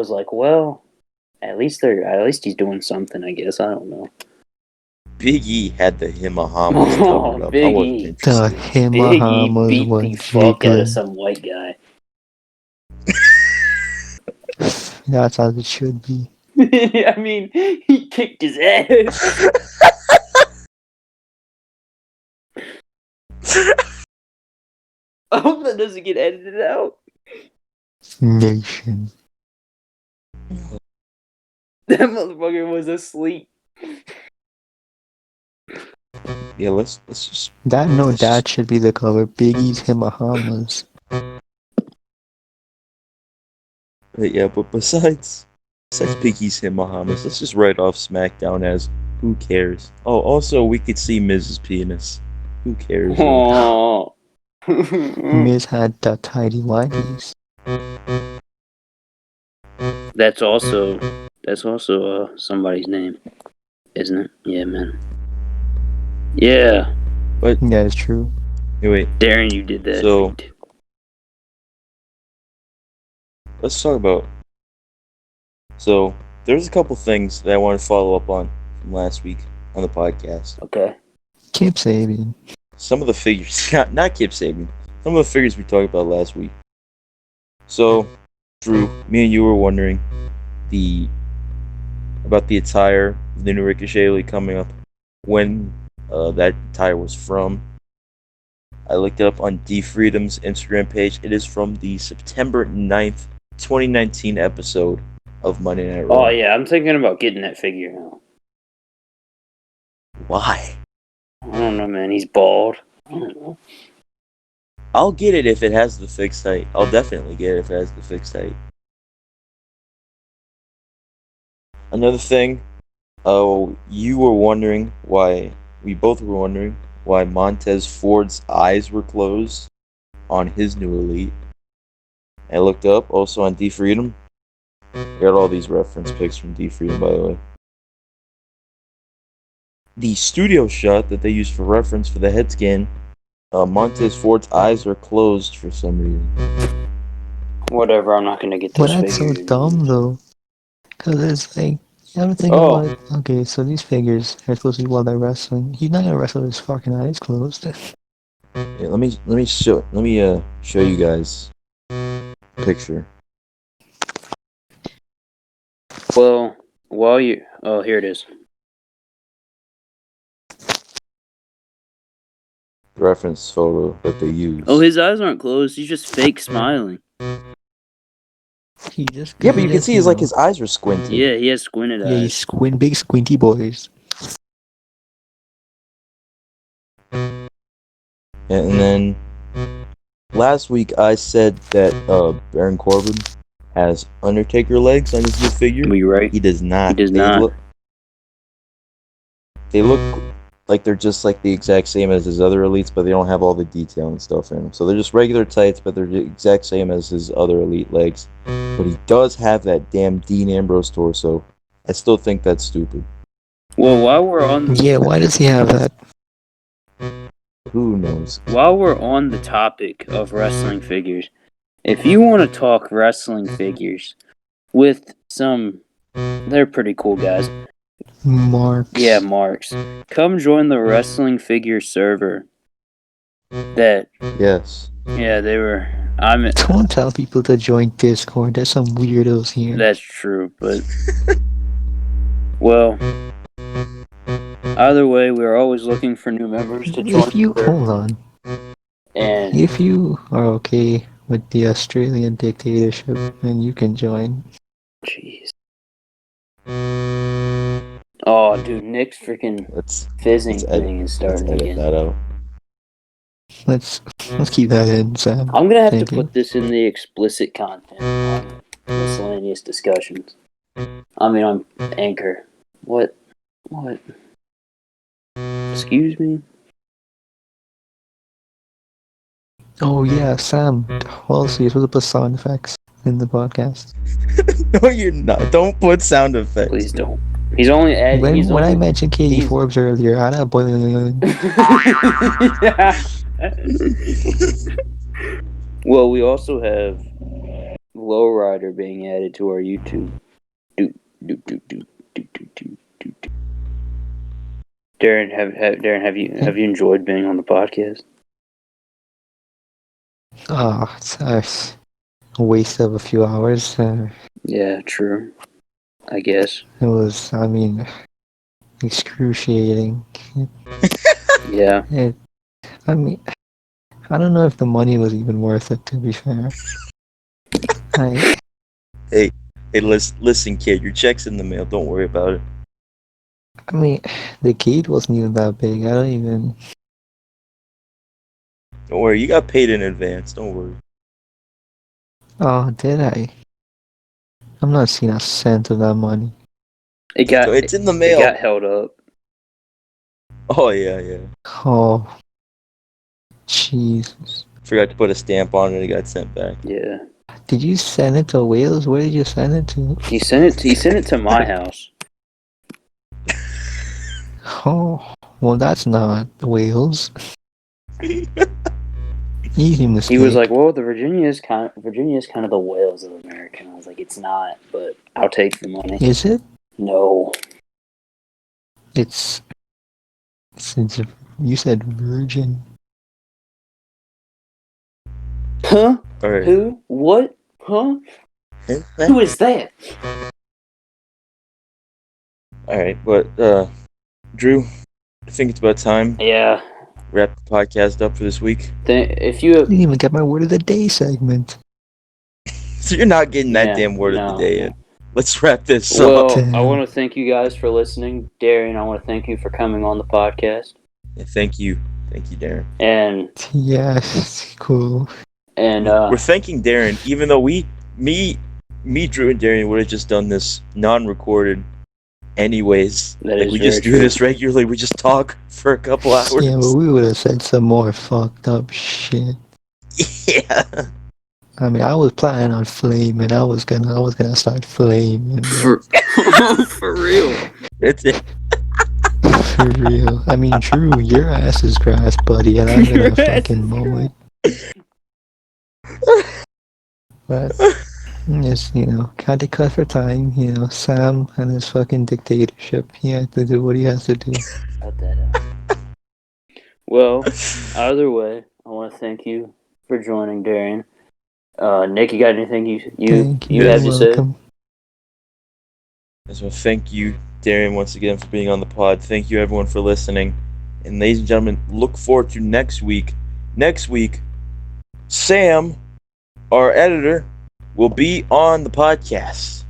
like, well, at least he's doing something. I guess I don't know. Big E had the Himahamas covered up. Big E. The Himahamas Big E beat the fuck out of some white guy. That's how it should be. I mean, he kicked his ass. I hope that doesn't get edited out. Nation. That motherfucker was asleep. Yeah, let's just... That should be the cover. Biggie's Himahamas. Yeah, but besides Big E's Himahamas, let's just write off SmackDown as who cares. Oh, also we could see Miz's penis. Who cares? Oh. Miz had the tidy whities. That's also somebody's name, isn't it? Yeah, man. Yeah. But yeah, it's true. Hey, wait, Darren, you did that. So let's talk about. So there's a couple things that I want to follow up on from last week on the podcast. Okay. Kip Sabian. Some of the figures, not Kip Sabian. Some of the figures we talked about last week. So, Drew, me and you were wondering about the attire of the new Ricochet League coming up. When that attire was from. I looked it up on D Freedom's Instagram page. It is from the September 9th, 2019 episode of Monday Night Raw. Oh yeah, I'm thinking about getting that figure now. Why? I don't know, man. He's bald. I don't know. I'll get it if it has the fixed height. I'll definitely get it if it has the fixed height. Another thing Oh, you were wondering why. We both were wondering why Montez Ford's eyes were closed on his new elite. I looked up also on D Freedom. I got all these reference pics from D Freedom, by the way. The studio shot that they used for reference for the head scan, Montez Ford's eyes are closed for some reason. Whatever, I'm not going to get But those that's so figures. dumb though, because it's like you have to think about it. Okay, so these figures are supposed to be while they're wrestling. He's not gonna wrestle with his fucking eyes closed. Yeah, let me show you guys a picture. Well, while you... Oh, here it is. The reference photo that they use. Oh, his eyes aren't closed. He's just fake smiling. He just Yeah, but you can see his eyes are squinted. Yeah, he has squinted Yeah, eyes. he's big squinty boys. And then last week I said that Baron Corbin has Undertaker legs on his new figure. Are you right? He does not. He does not. They look like they're just like the exact same as his other elites, but they don't have all the detail and stuff in them. So they're just regular tights, but they're the exact same as his other elite legs. But he does have that damn Dean Ambrose torso. I still think that's stupid. Well, while we're on... Yeah, why does he have that? Who knows? While we're on the topic of wrestling figures, if you want to talk wrestling figures with some... They're pretty cool guys. Marks. Yeah, Marks. Come join the wrestling figure server. That... Yes. Yeah, they were... Don't tell people to join Discord. There's some weirdos here. That's true, but... Well... Either way, we're always looking for new members to join. Hold on. And if you are okay with the Australian dictatorship, then you can join. Jeez. Oh, dude, Nick's freaking fizzing thing is starting again. That out. Let's keep that in, Sam. I'm gonna have to put this in the explicit content on Miscellaneous Discussions. I mean, on Anchor. What? Excuse me? Oh yeah, Sam. Also, you're supposed to put sound effects in the podcast. No, you're not. Don't put sound effects. Please don't. He's only adding... When I mentioned Katie Forbes earlier, I had a boiling. Well, we also have Lowrider being added to our YouTube. Darren, have you enjoyed being on the podcast? Oh, it's a waste of a few hours. Yeah, true. I guess. It was, excruciating. Yeah. I don't know if the money was even worth it, to be fair. Hey, listen, kid, your check's in the mail. Don't worry about it. The gate wasn't even that big. Don't worry, you got paid in advance. Don't worry. Oh, did I? I'm not seeing a cent of that money. It's in the mail. It got held up. Oh, yeah. Oh, Jesus. Forgot to put a stamp on it. It got sent back. Yeah. Did you send it to Wales? Where did you send it to? He sent it to my house. Oh, well, that's not Wales. Easy mistake. He was like, "Well, Virginia is kind of the Wales of America." And I was like, "It's not, but I'll take the money." Is it? No. It's you said Virgin. Huh? Right. Who? What? Huh? Who is that? Alright, but, Drew, I think it's about time. Yeah. Wrap the podcast up for this week. If you I didn't even get my word of the day segment. So you're not getting that damn word of the day yet. Let's wrap this up. Well, I want to thank you guys for listening. Darian, I want to thank you for coming on the podcast. Yeah, thank you. Thank you, Darren. And yes, cool. And we're thanking Darren, even though me, Drew, and Darren would have just done this non-recorded anyways. That Like, is we very just do true. this regularly. We just talk for a couple hours. Yeah, but we would have said some more fucked up shit. Yeah. I mean, I was planning on flaming. I was gonna start flaming, For, for real. It's for real. I mean, true, your ass is grass, buddy, and I'm Your gonna ass fucking is mow it. But just, gotta cut for time. Sam and his fucking dictatorship. He had to do what he has to do. Cut that out. Well, either way, I want to thank you for joining, Darian. Nick, you got anything Thank you. you You're have to say? welcome. So thank you, Darian, once again for being on the pod. Thank you, everyone, for listening. And ladies and gentlemen, look forward to next week. Next week, Sam, our editor, will be on the podcast.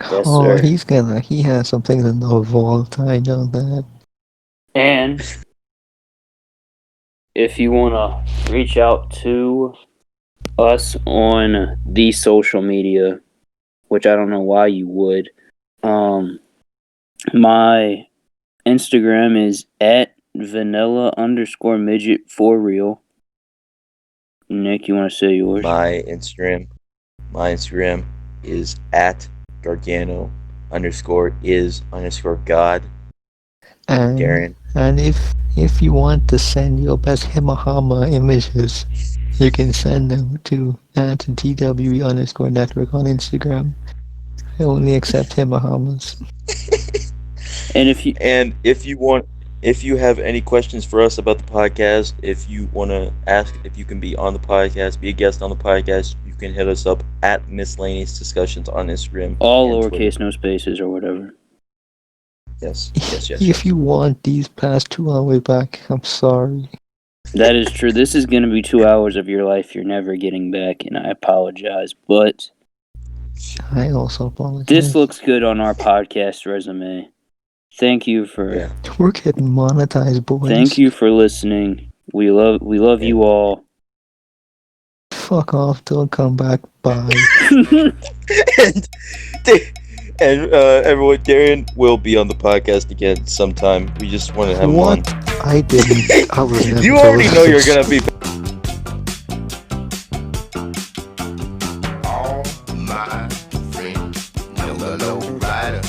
Yes, Oh, sir. he has something in the vault. I know that. And if you want to reach out to us on the social media, which I don't know why you would, my Instagram is at vanilla_midget for real. Nick, you want to say yours? My Instagram is at Gargano_is_God. Darian. And if you want to send your best Himahama images, you can send them to at TWE_network on Instagram. I only accept Himahamas. And if you have any questions for us about the podcast, if you want to ask if you can be on the podcast, be a guest on the podcast, you can hit us up at Miscellaneous Discussions on Instagram. all and lowercase, Twitter. no spaces or whatever. Yes. If you want these past 2 hours back, I'm sorry. That is true. This is going to be 2 hours of your life you're never getting back, and I apologize. But I also apologize. this looks good on our podcast resume. Thank you for We're getting monetized, boys. Thank you for listening. We love you all. Fuck off, don't come back. Bye. and everyone, Darian will be on the podcast again sometime. We just want to have him on. I didn't. I was never You told already know you're this. gonna be. All my friends, never low rider.